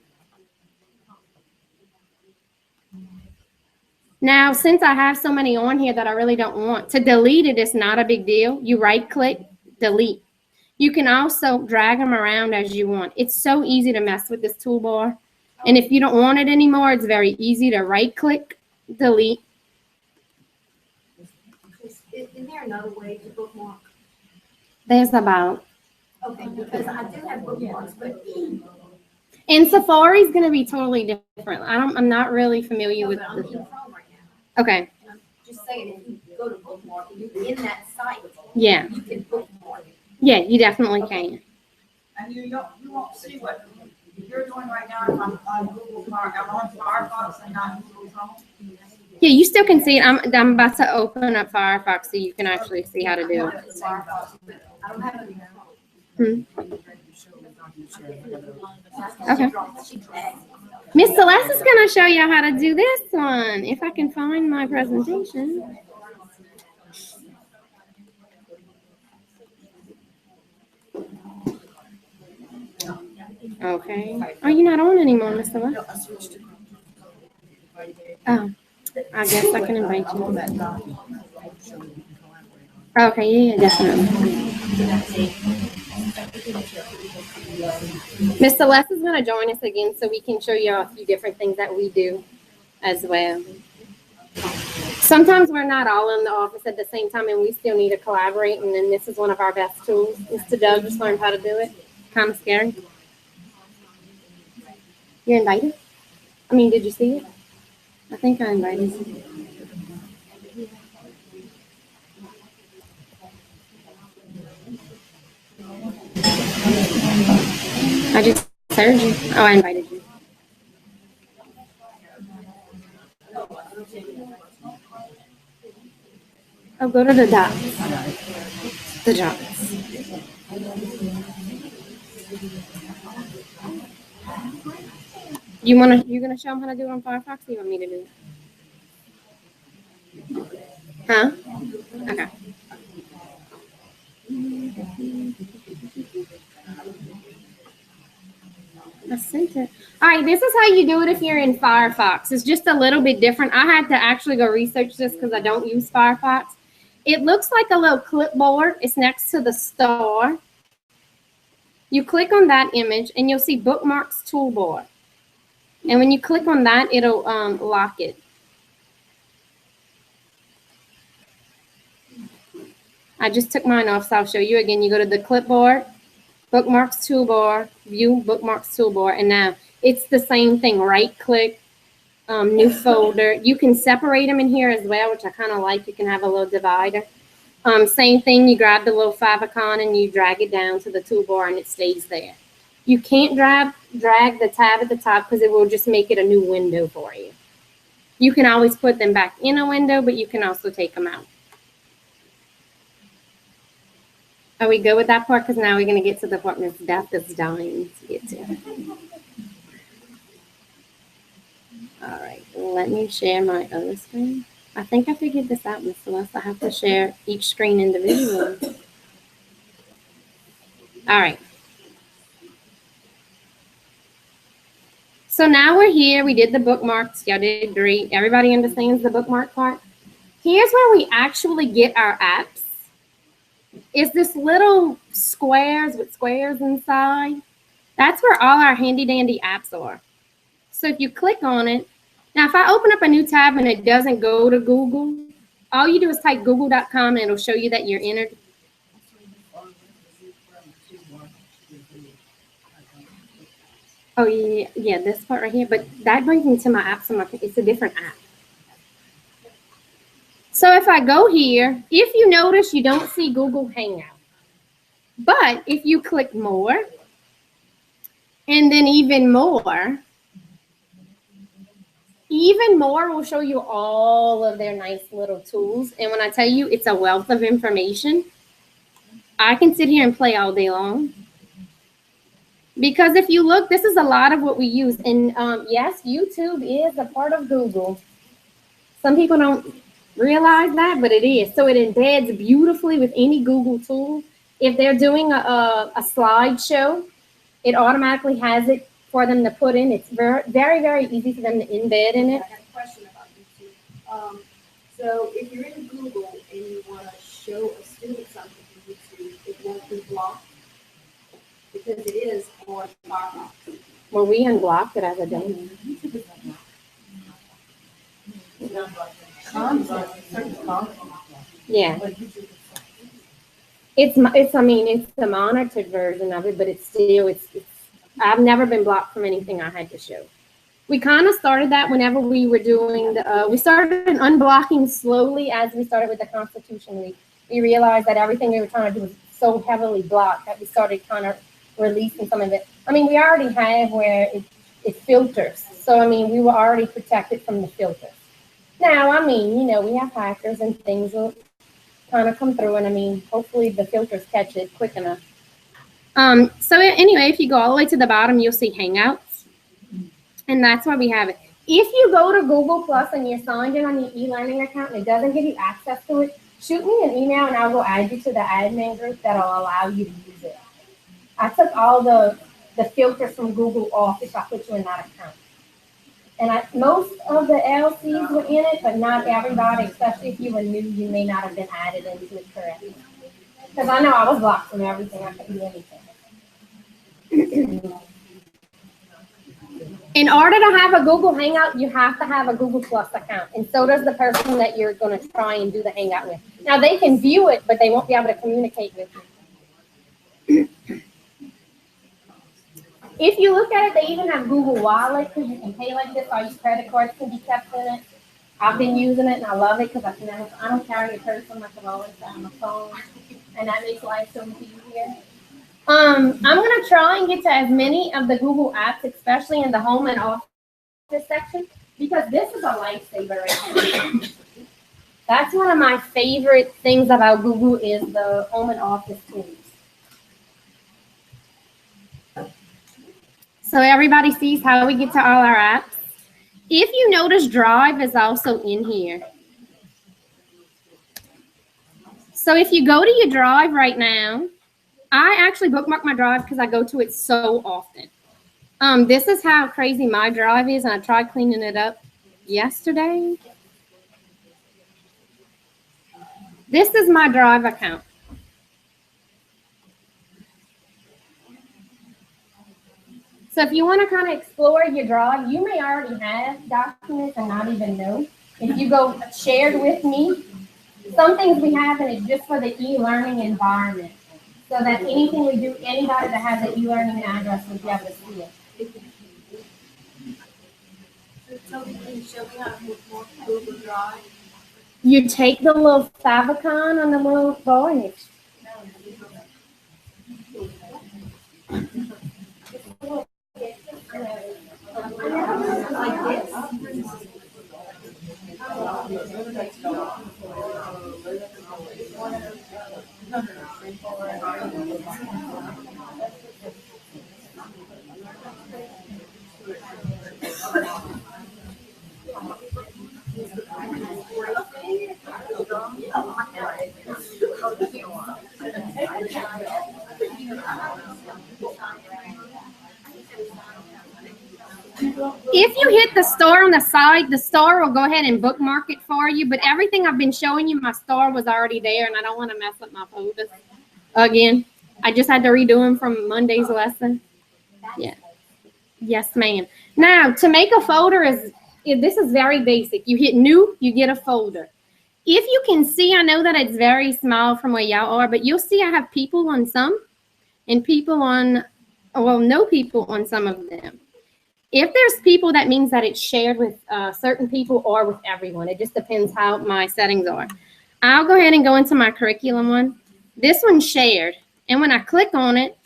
Now, since I have so many on here that I really don't want, to delete it is not a big deal. You right click, delete. You can also drag them around as you want. It's so easy to mess with this toolbar. And if you don't want it anymore, it's very easy to right click, delete. Isn't there another way to bookmark? There's about, Okay, because I do have bookmarks, but and Safari is going to be totally different. I'm not really familiar with I'm in the, Chrome right now. okay, I'm just saying, if you go to bookmark, and you're in that site, yeah, you can bookmark it. yeah, you definitely can. And you won't see what you're doing right now on Google, I'm on Firefox and not Google Chrome. Yeah, you still can see it. I'm about to open up Firefox so you can actually see how to do it. I don't have any. Okay. Miss Celeste is going to show you how to do this one, if I can find my presentation. Okay. Oh, you're not on anymore, Miss Celeste? Oh, I guess I can invite you. Okay, yeah, definitely. Miss Celeste is going to join us again so we can show you a few different things that we do as well. Sometimes we're not all in the office at the same time and we still need to collaborate, and then this is one of our best tools. Mr. Doug just learned how to do it. Kind of scary. You're invited? I mean, did you see it? I think I invited you. I just heard you. Oh, I invited you. Oh, go to the dots. The dots. You're gonna show them how to do it on Firefox, or you want me to do it? Huh? Okay. I sent it. All right, this is how you do it if you're in Firefox. It's just a little bit different. I had to actually go research this because I don't use Firefox. It looks like a little clipboard. It's next to the star. You click on that image and you'll see Bookmarks Toolbar. And when you click on that, it'll lock it. I just took mine off, so I'll show you again. You go to the clipboard, Bookmarks Toolbar, View Bookmarks Toolbar, and now it's the same thing. Right click, new folder. You can separate them in here as well, which I kind of like. You can have a little divider. Same thing, you grab the little favicon and you drag it down to the toolbar and it stays there. You can't drag the tab at the top because it will just make it a new window for you. You can always put them back in a window, but you can also take them out. Are we good with that part? Because now we're going to get to the part Ms. Beth is dying to get to. All right, let me share my other screen. I think I figured this out, Ms. Celeste. I have to share each screen individually. All right. So now we're here. We did the bookmarks. Y'all did great. Everybody understands the bookmark part. Here's where we actually get our apps. It's this little squares with squares inside. That's where all our handy dandy apps are. So if you click on it, now if I open up a new tab and it doesn't go to Google, all you do is type google.com and it'll show you that you're entered. Oh yeah, this part right here. But that brings me to my apps. It's a different app. So if I go here, if you notice, you don't see Google Hangout. But if you click more, and then even more will show you all of their nice little tools. And when I tell you it's a wealth of information, I can sit here and play all day long. Because if you look, this is a lot of what we use. And yes, YouTube is a part of Google. Some people don't realize that, but it is. So it embeds beautifully with any Google tool. If they're doing a slideshow, it automatically has it for them to put in. It's very, very, very easy for them to embed in it. I have a question about YouTube. So if you're in Google and you want to show a student something in YouTube, it won't be blocked because it is on Firefox. Well, we unblocked it as a demo. Yeah. It's the monitored version of it, but it's still, I've never been blocked from anything I had to show. We kind of started that whenever we were doing we started unblocking slowly as we started with the Constitution. We realized that everything we were trying to do was so heavily blocked that we started kind of releasing some of it. I mean, we already have where it filters. So, I mean, we were already protected from the filters. Now, I mean, you know, we have hackers and things will kind of come through, and I mean, hopefully the filters catch it quick enough. So anyway, if you go all the way to the bottom, you'll see Hangouts, and that's why we have it. If you go to Google Plus and you're signed in on your e-learning account and it doesn't give you access to it, shoot me an email and I will add you to the admin group that'll allow you to use it. I took all the filters from Google off if I put you in that account. And most of the LCs were in it, but not everybody, especially if you were new, you may not have been added into it correctly. Because I know I was blocked from everything. I couldn't do anything. In order to have a Google Hangout, you have to have a Google Plus account. And so does the person that you're going to try and do the Hangout with. Now, they can view it, but they won't be able to communicate with you. If you look at it, they even have Google Wallet because you can pay like this. All your credit cards can be kept in it. I've been using it and I love it because I don't carry a purse. I can always have my phone, and that makes life so much easier. I'm gonna try and get to as many of the Google apps, especially in the home and office section, because this is a lifesaver right now. That's one of my favorite things about Google is the home and office tools. So everybody sees how we get to all our apps. If you notice, Drive is also in here. So if you go to your Drive right now, I actually bookmark my Drive because I go to it so often. This is how crazy my Drive is, and I tried cleaning it up yesterday. This is my Drive account. So if you want to kind of explore your Drive, you may already have documents and not even know. If you go shared with me, some things we have in it just for the e-learning environment. So that anything we do, anybody that has an e-learning address will be able to see it. So can you show me how to move more Google Drive? You take the little favicon on the little ball and it's if you hit the star on the side, the star will go ahead and bookmark it for you. But everything I've been showing you, my star was already there, and I don't want to mess up my folders again. I just had to redo them from Monday's lesson. Yeah. Yes, ma'am. Now, to make a folder this is very basic. You hit new, you get a folder. If you can see, I know that it's very small from where y'all are, but you'll see I have people on some and people on, well, no people on some of them. If there's people, that means that it's shared with certain people or with everyone. It just depends how my settings are. I'll go ahead and go into my curriculum one. This one's shared. And when I click on it,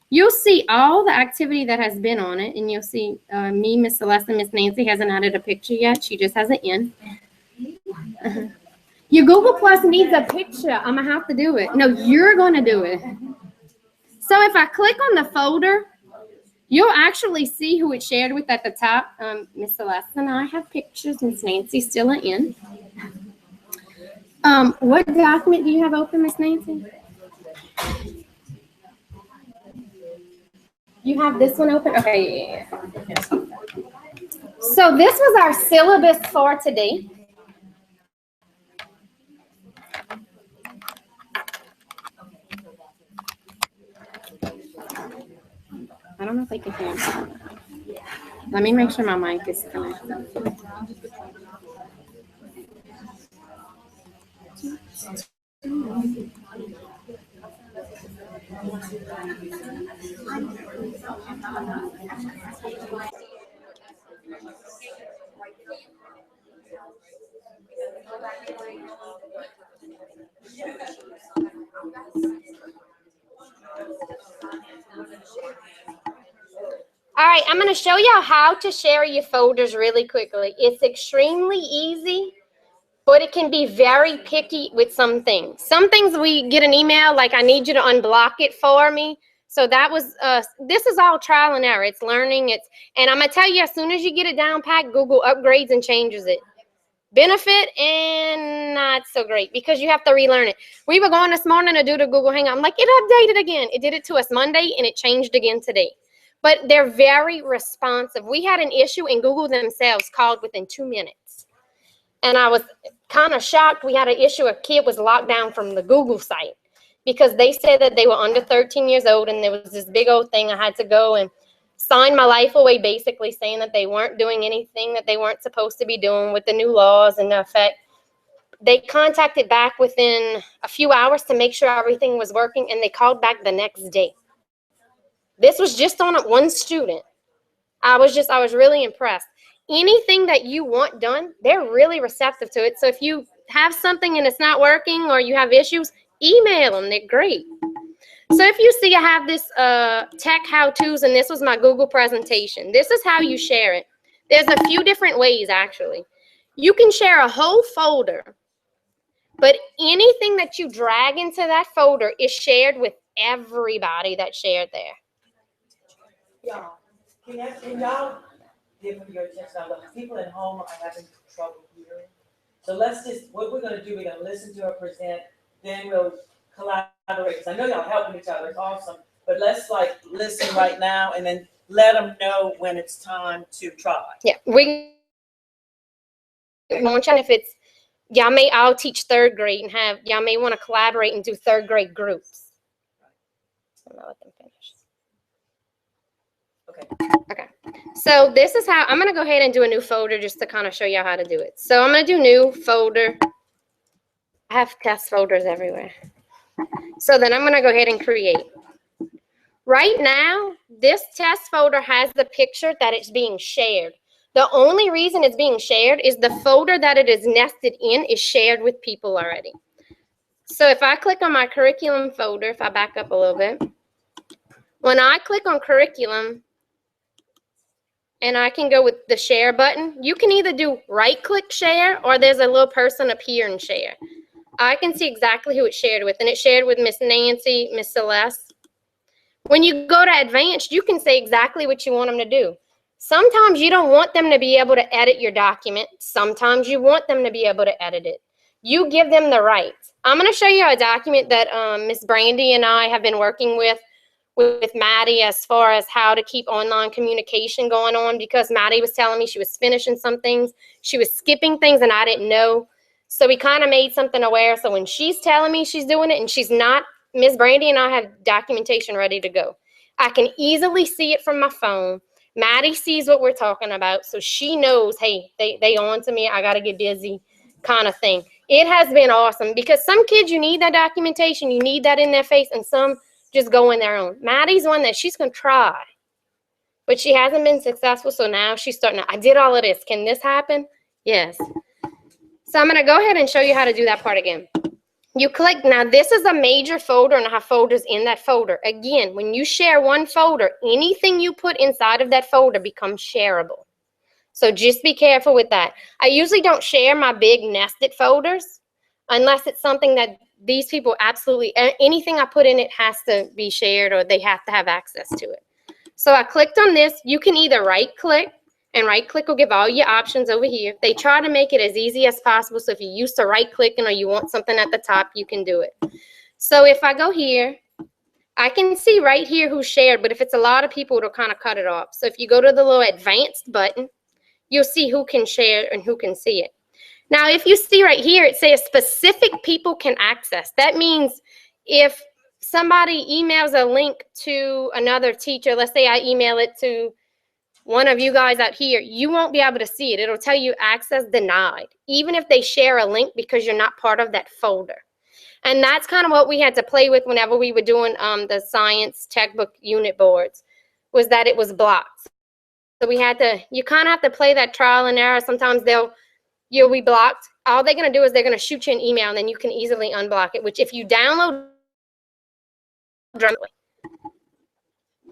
you'll see all the activity that has been on it. And you'll see me, Miss Celeste, and Miss Nancy hasn't added a picture yet. She just has an in. Your Google Plus needs a picture. I'm going to have to do it. No, you're going to do it. So if I click on the folder, you'll actually see who it's shared with at the top. Miss Celeste and I have pictures. Miss Nancy's still in. What document do you have open, Miss Nancy? You have this one open? Okay, yeah. So this was our syllabus for today. I don't know if I can hear it. Let me make sure my mic is connected. All right, I'm going to show y'all how to share your folders really quickly. It's extremely easy, but it can be very picky with some things. Some things we get an email like, I need you to unblock it for me. So that was, this is all trial and error. It's learning. And I'm going to tell you, as soon as you get it down pat, Google upgrades and changes it. Benefit and not so great because you have to relearn it. We were going this morning to do the Google Hangout. I'm like, it updated again. It did it to us Monday and it changed again today. But they're very responsive. We had an issue and Google themselves called within 2 minutes. And I was kind of shocked. We had an issue. A kid was locked down from the Google site because they said that they were under 13 years old. And there was this big old thing. I had to go and sign my life away, basically saying that they weren't doing anything that they weren't supposed to be doing with the new laws and the effect. They contacted back within a few hours to make sure everything was working. And they called back the next day. This was just on one student. I was really impressed. Anything that you want done, they're really receptive to it. So if you have something and it's not working or you have issues, email them. They're great. So if you see I have this tech how-tos, and this was my Google presentation. This is how you share it. There's a few different ways, actually. You can share a whole folder, but anything that you drag into that folder is shared with everybody that's shared there. Y'all, can y'all give me your attention? Now, the people at home are having trouble hearing. So let's just, what we're gonna do, we're gonna listen to her present, then we'll collaborate. 'Cause I know y'all helping each other, it's awesome. But let's like listen right now and then let them know when it's time to try. Yeah, we want you, if it's, y'all may all teach 3rd grade and have, y'all may want to collaborate and do 3rd grade groups. I'm gonna let them finish. Okay, so this is how, I'm going to go ahead and do a new folder just to kind of show you how to do it. So I'm going to do new folder. I have test folders everywhere. So then I'm going to go ahead and create. Right now, this test folder has the picture that it's being shared. The only reason it's being shared is the folder that it is nested in is shared with people already. So if I click on my curriculum folder, if I back up a little bit, when I click on curriculum, and I can go with the share button. You can either do right-click share, or there's a little person up here and share. I can see exactly who it's shared with, and it's shared with Miss Nancy, Miss Celeste. When you go to advanced, you can say exactly what you want them to do. Sometimes you don't want them to be able to edit your document. Sometimes you want them to be able to edit it. You give them the rights. I'm going to show you a document that Miss Brandy and I have been working with Maddie as far as how to keep online communication going on, because Maddie was telling me she was finishing some things, she was skipping things, and I didn't know. So we kind of made something aware. So when she's telling me she's doing it and she's not, Miss Brandy and I have documentation ready to go. I can easily see it from my phone. Maddie sees what we're talking about, so she knows, hey, they on to me, I got to get busy kind of thing. It has been awesome because some kids, you need that documentation, you need that in their face, and some just go in their own. Maddie's one that she's going to try, but she hasn't been successful, so now she's starting to, I did all of this. Can this happen? Yes. So I'm going to go ahead and show you how to do that part again. You click, now this is a major folder and I have folders in that folder. Again, when you share one folder, anything you put inside of that folder becomes shareable. So just be careful with that. I usually don't share my big nested folders unless it's something that these people absolutely, anything I put in it has to be shared or they have to have access to it. So I clicked on this. You can either right click and right click will give all your options over here. They try to make it as easy as possible. So if you're used to right clicking or you want something at the top, you can do it. So if I go here, I can see right here who's shared, but if it's a lot of people, it'll kind of cut it off. So if you go to the little advanced button, you'll see who can share and who can see it. Now, if you see right here, it says specific people can access. That means if somebody emails a link to another teacher, let's say I email it to one of you guys out here, you won't be able to see it. It'll tell you access denied, even if they share a link because you're not part of that folder. And that's kind of what we had to play with whenever we were doing the science textbook unit boards, was that it was blocked. So we had to, you kind of have to play that trial and error. Sometimes you'll be blocked. All they're going to do is they're going to shoot you an email, and then you can easily unblock it, which if you download,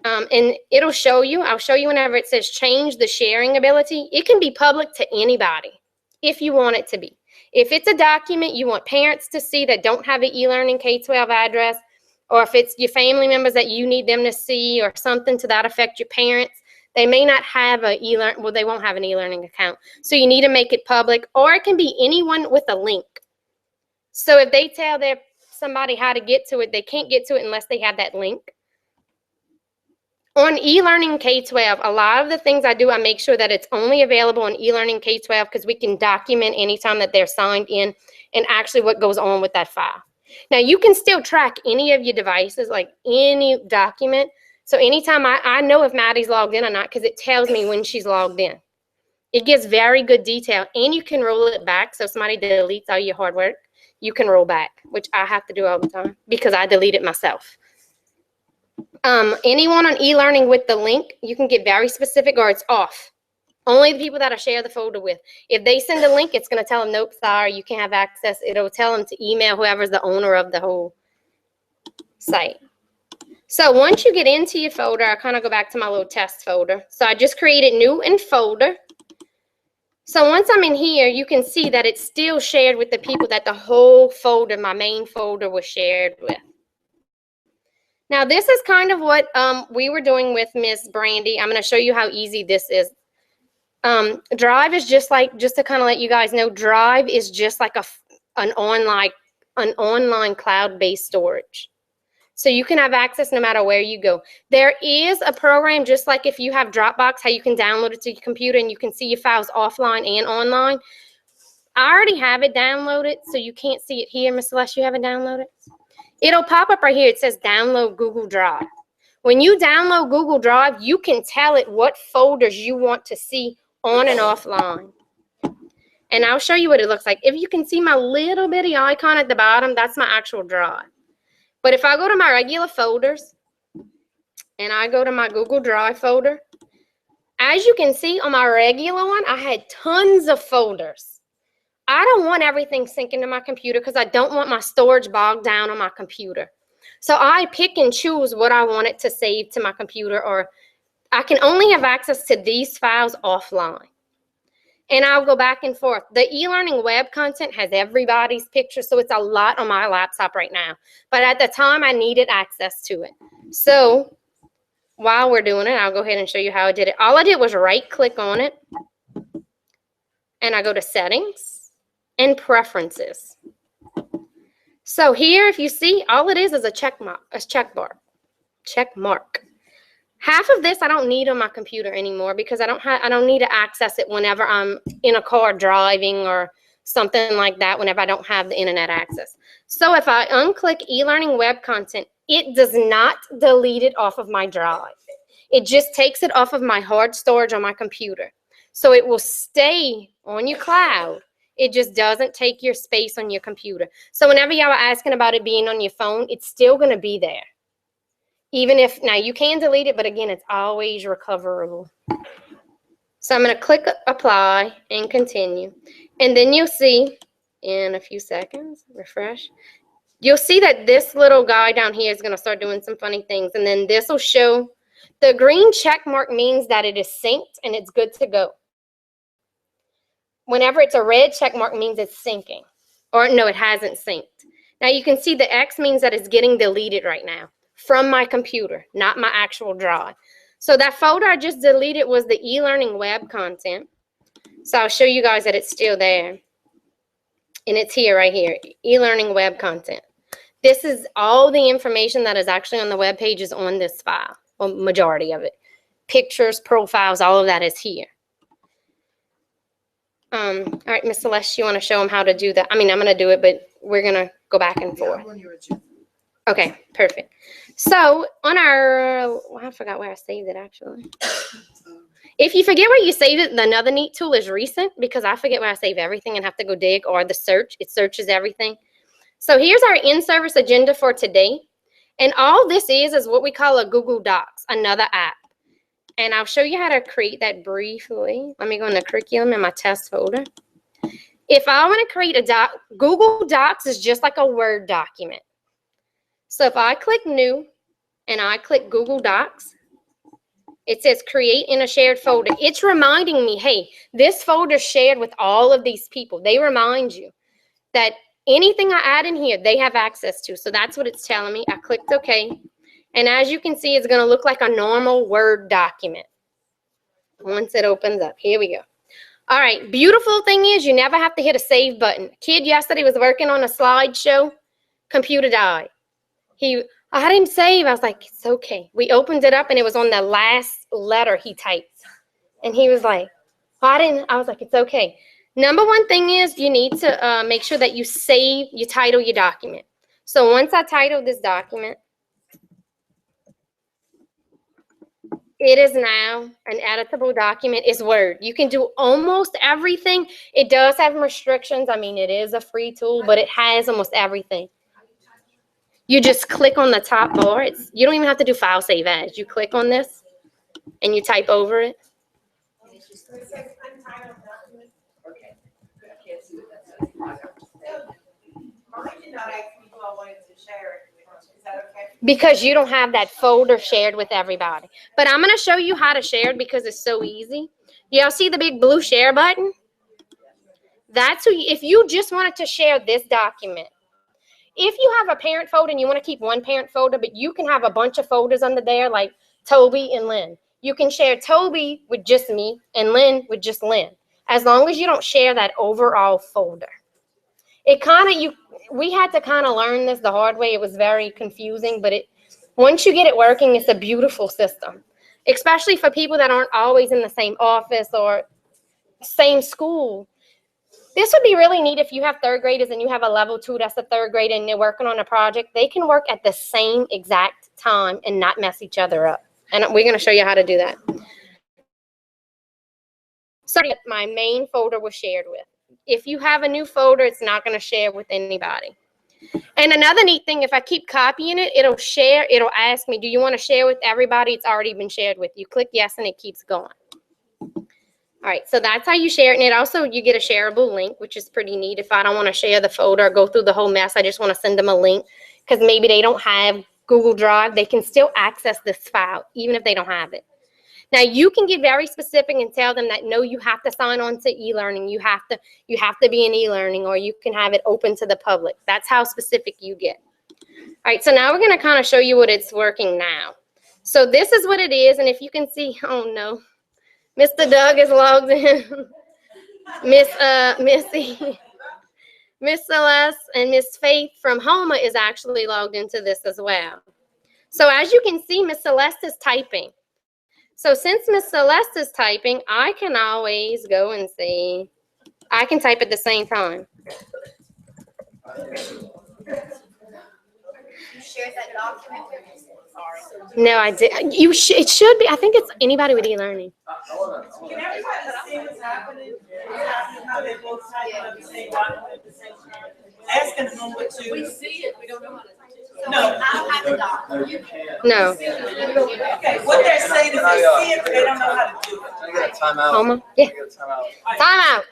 and it'll show you, I'll show you whenever it says change the sharing ability. It can be public to anybody if you want it to be. If it's a document you want parents to see that don't have an eLearning K-12 address, or if it's your family members that you need them to see, or something to that effect, your parents, they may not have a eLearning, well, they won't have an eLearning account. So you need to make it public, or it can be anyone with a link. So if they tell somebody how to get to it, they can't get to it unless they have that link. On eLearning K-12, a lot of the things I do, I make sure that it's only available on eLearning K-12 because we can document anytime that they're signed in and actually what goes on with that file. Now, you can still track any of your devices, like any document. So anytime I know if Maddie's logged in or not because it tells me when she's logged in. It gives very good detail, and you can roll it back. So if somebody deletes all your hard work, you can roll back, which I have to do all the time because I delete it myself. Anyone on eLearning with the link, you can get very specific or it's off. Only the people that I share the folder with. If they send a link, it's going to tell them, nope, sorry, you can't have access. It'll tell them to email whoever's the owner of the whole site. So once you get into your folder, I kind of go back to my little test folder. So I just created new in folder. So once I'm in here, you can see that it's still shared with the people that the whole folder, my main folder, was shared with. Now, this is kind of what we were doing with Miss Brandy. I'm going to show you how easy this is. Drive is just to kind of let you guys know, Drive is just like an online cloud-based storage. So you can have access no matter where you go. There is a program, just like if you have Dropbox, how you can download it to your computer and you can see your files offline and online. I already have it downloaded, so you can't see it here, Miss Celeste, you have it downloaded? It'll pop up right here. It says download Google Drive. When you download Google Drive, you can tell it what folders you want to see on and offline. And I'll show you what it looks like. If you can see my little bitty icon at the bottom, that's my actual drive. But if I go to my regular folders and I go to my Google Drive folder, as you can see on my regular one, I had tons of folders. I don't want everything syncing to my computer because I don't want my storage bogged down on my computer. So I pick and choose what I want it to save to my computer, or I can only have access to these files offline. And I'll go back and forth. The eLearning web content has everybody's picture, so it's a lot on my laptop right now. But at the time, I needed access to it. So while we're doing it, I'll go ahead and show you how I did it. All I did was right-click on it, and I go to Settings and Preferences. So here, if you see, all it is a check mark. Half of this I don't need on my computer anymore because I don't need to access it whenever I'm in a car driving or something like that, whenever I don't have the internet access. So if I unclick eLearning web content, it does not delete it off of my drive. It just takes it off of my hard storage on my computer. So it will stay on your cloud. It just doesn't take your space on your computer. So whenever y'all are asking about it being on your phone, it's still going to be there. Even if, now you can delete it, but again, it's always recoverable. So I'm going to click Apply and Continue. And then you'll see in a few seconds, refresh, you'll see that this little guy down here is going to start doing some funny things. And then this will show, the green check mark means that it is synced and it's good to go. Whenever it's a red check mark means it's syncing. Or no, it hasn't synced. Now you can see the X means that it's getting deleted right now from my computer, not my actual drive. So that folder I just deleted was the e-learning web content. So I'll show you guys that it's still there. And it's here, right here, e-learning web content. This is all the information that is actually on the web page is on this file, or majority of it. Pictures, profiles, all of that is here. All right, Miss Celeste, you want to show them how to do that? I mean, I'm going to do it, but we're going to go back and forth. Okay, perfect. So on our, well, I forgot where I saved it actually. If you forget where you saved it, another neat tool is Recent, because I forget where I save everything and have to go dig, or the search, it searches everything. So here's our in-service agenda for today. And all this is what we call a Google Docs, another app. And I'll show you how to create that briefly. Let me go in the curriculum in my test folder. If I want to create a doc, Google Docs is just like a Word document. So if I click New and I click Google Docs, it says create in a shared folder. It's reminding me, hey, this folder is shared with all of these people. They remind you that anything I add in here, they have access to. So that's what it's telling me. I clicked OK. And as you can see, it's going to look like a normal Word document once it opens up. Here we go. All right. Beautiful thing is you never have to hit a save button. Kid yesterday was working on a slideshow. Computer died. I didn't save. I was like, it's okay. We opened it up and it was on the last letter he typed. And he was like, well, I was like, it's okay. Number one thing is you need to make sure that you save, you title your document. So once I title this document, it is now an editable document. It's Word. You can do almost everything. It does have restrictions. I mean, it is a free tool, but it has almost everything. You just click on the top bar. You don't even have to do file save as. You click on this and you type over it. Because you don't have that folder shared with everybody. But I'm going to show you how to share it because it's so easy. Y'all see the big blue share button? That's if you just wanted to share this document. If you have a parent folder and you want to keep one parent folder, but you can have a bunch of folders under there like Toby and Lynn. You can share Toby with just me and Lynn with just Lynn, as long as you don't share that overall folder. We had to kind of learn this the hard way. It was very confusing, but once you get it working, it's a beautiful system, especially for people that aren't always in the same office or same school. This would be really neat if you have third graders and you have a level 2 that's a third grader and they're working on a project. They can work at the same exact time and not mess each other up. And we're going to show you how to do that. So my main folder was shared with. If you have a new folder, it's not going to share with anybody. And another neat thing, if I keep copying it, it'll ask me, do you want to share with everybody? It's already been shared with. You click yes and it keeps going. All right, so that's how you share it. And you get a shareable link, which is pretty neat. If I don't want to share the folder or go through the whole mess, I just want to send them a link because maybe they don't have Google Drive. They can still access this file, even if they don't have it. Now, you can get very specific and tell them that, no, you have to sign on to e-learning. You have to be in e-learning, or you can have it open to the public. That's how specific you get. All right, so now we're going to kind of show you what it's working now. So this is what it is, and if you can see, oh, no. Mr. Doug is logged in. Missy, Miss Celeste, and Miss Faith from Homa is actually logged into this as well. So as you can see, Miss Celeste is typing. So since Miss Celeste is typing, I can always go and see. I can type at the same time. You shared that document with us? No, I did. It should be. I think it's anybody with e-learning. Can everybody see what's happening? How they both type on the same document at the same time? Asking them what to. We see it. We don't know how to. No, I don't have the document. No. Okay, what they're saying is they see it, but they don't know how to do it. I got a timeout. Homa? Yeah. I got a timeout. Time out.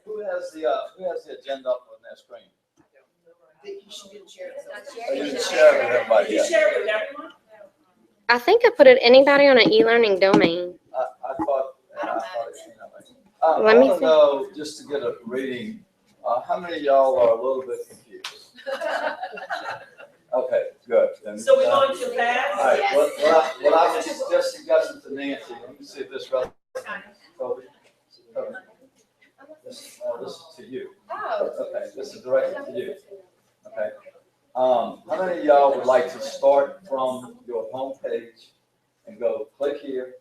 Who has the agenda up on that screen? You should share it. I didn't share it with everybody You yet. share it with everyone? I think I put it anybody on an e-learning domain. I thought it came out. Let I me want see. to know, just to get a reading, how many of y'all are a little bit confused? Okay, good. Then, So we're going to all pass? right, what I was just suggesting to Nancy, let me see if this resonates. Toby? Toby. This is to you. Oh. Okay, this is directed to you. Okay. How many of y'all would like to start from your home page and go click here,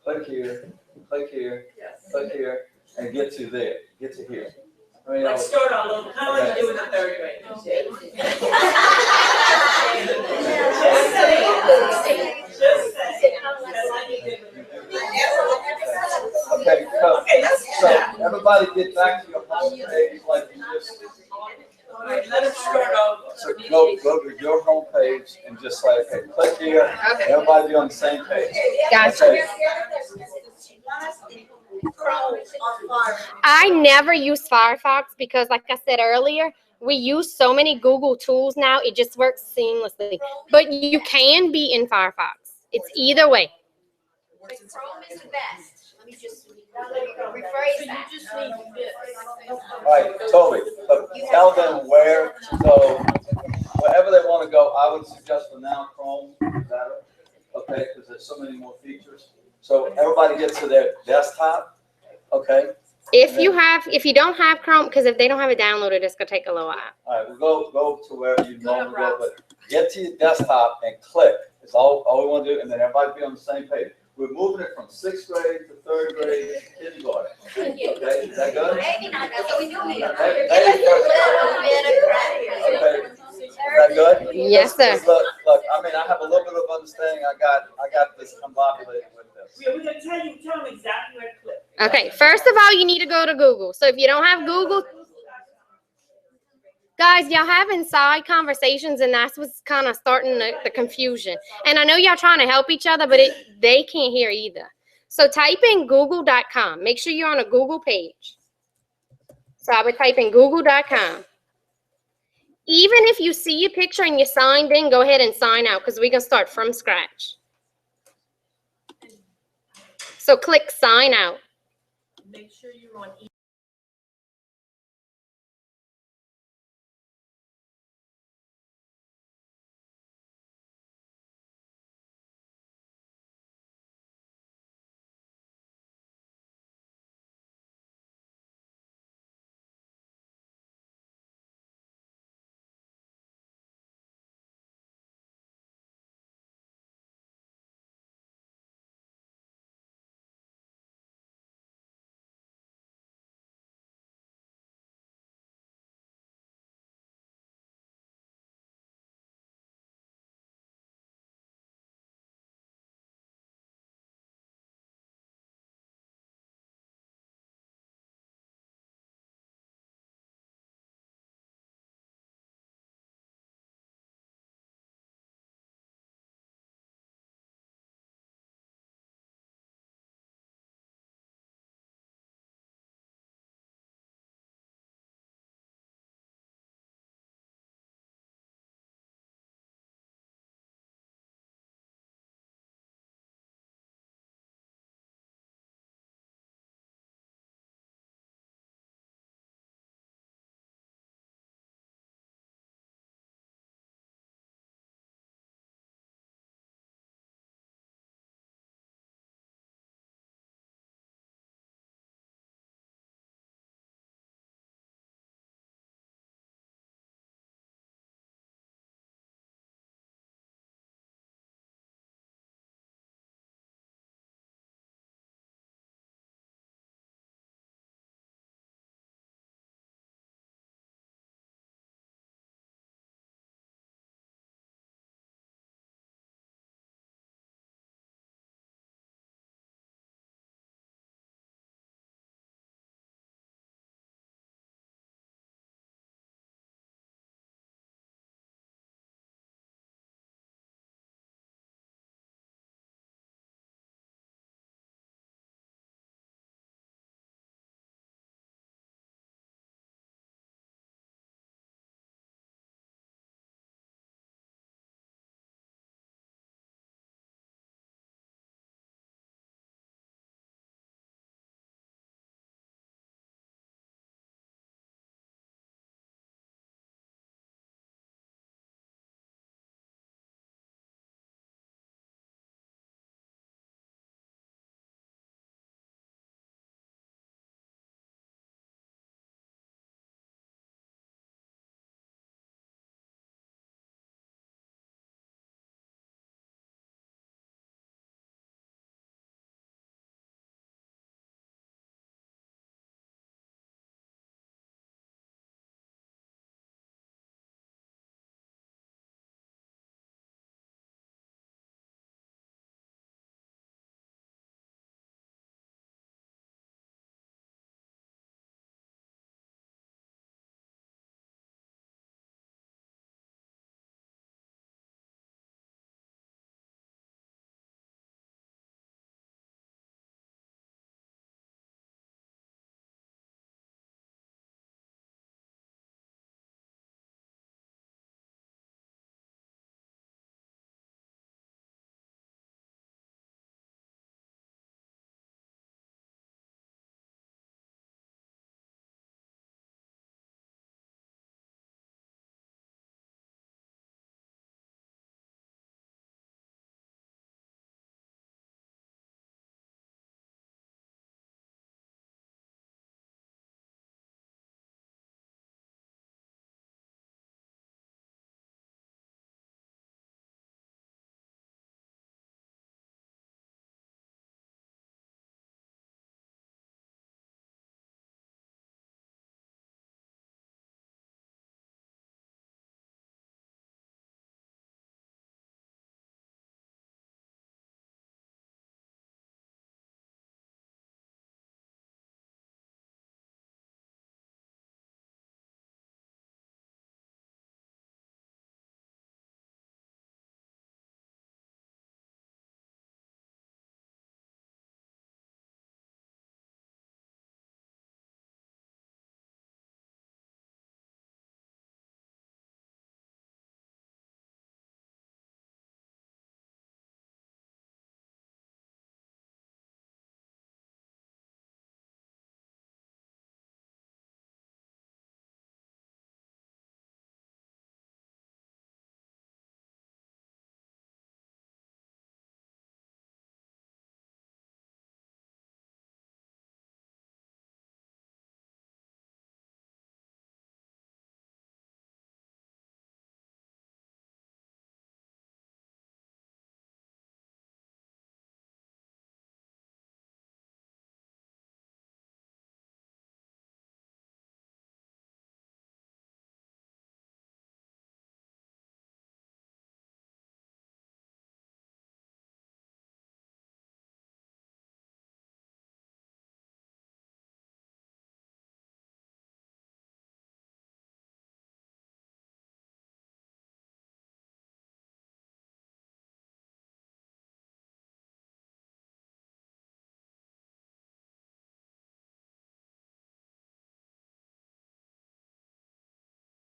click here, click here, click here, and get to there, get to here? I mean, Let's start all over. How much do in the third grade? Just say. Just say. Okay, so everybody get back to your home page like you just. All right, let us start over. So go to your home page and just like, okay, click here, everybody be on the same page. Gotcha. Okay. I never use Firefox because, like I said earlier, we use so many Google tools now, it just works seamlessly. But you can be in Firefox. It's either way. But Chrome is the best. Let me just rephrase that. All right, Toby, so tell them where to go, wherever they want to go. I would suggest for now Chrome is better, okay, because there's so many more features. So everybody gets to their desktop, okay? If you don't have Chrome, because if they don't have it downloaded, it's gonna take a little while. All right, we'll go to wherever you normally go, but get to your desktop and click. It's all we want to do, and then everybody be on the same page. We're moving it from 6th grade to 3rd grade to kindergarten. Okay, is that good? Maybe not, that's what we do here. Okay, Give us a little bit of credit. okay. Is that good? Yes, sir. Look, I mean, I have a little bit of understanding. I got this combobulated with this. We're going to tell them exactly where to click. Okay, first of all, you need to go to Google. So if you don't have Google, guys, y'all having side conversations, and that's what's kind of starting the confusion. And I know y'all trying to help each other, but they can't hear either. So type in google.com. Make sure you're on a Google page. So I would type in google.com. Even if you see a picture and you're signed in, go ahead and sign out because we're going to start from scratch. So click sign out. Make sure you're on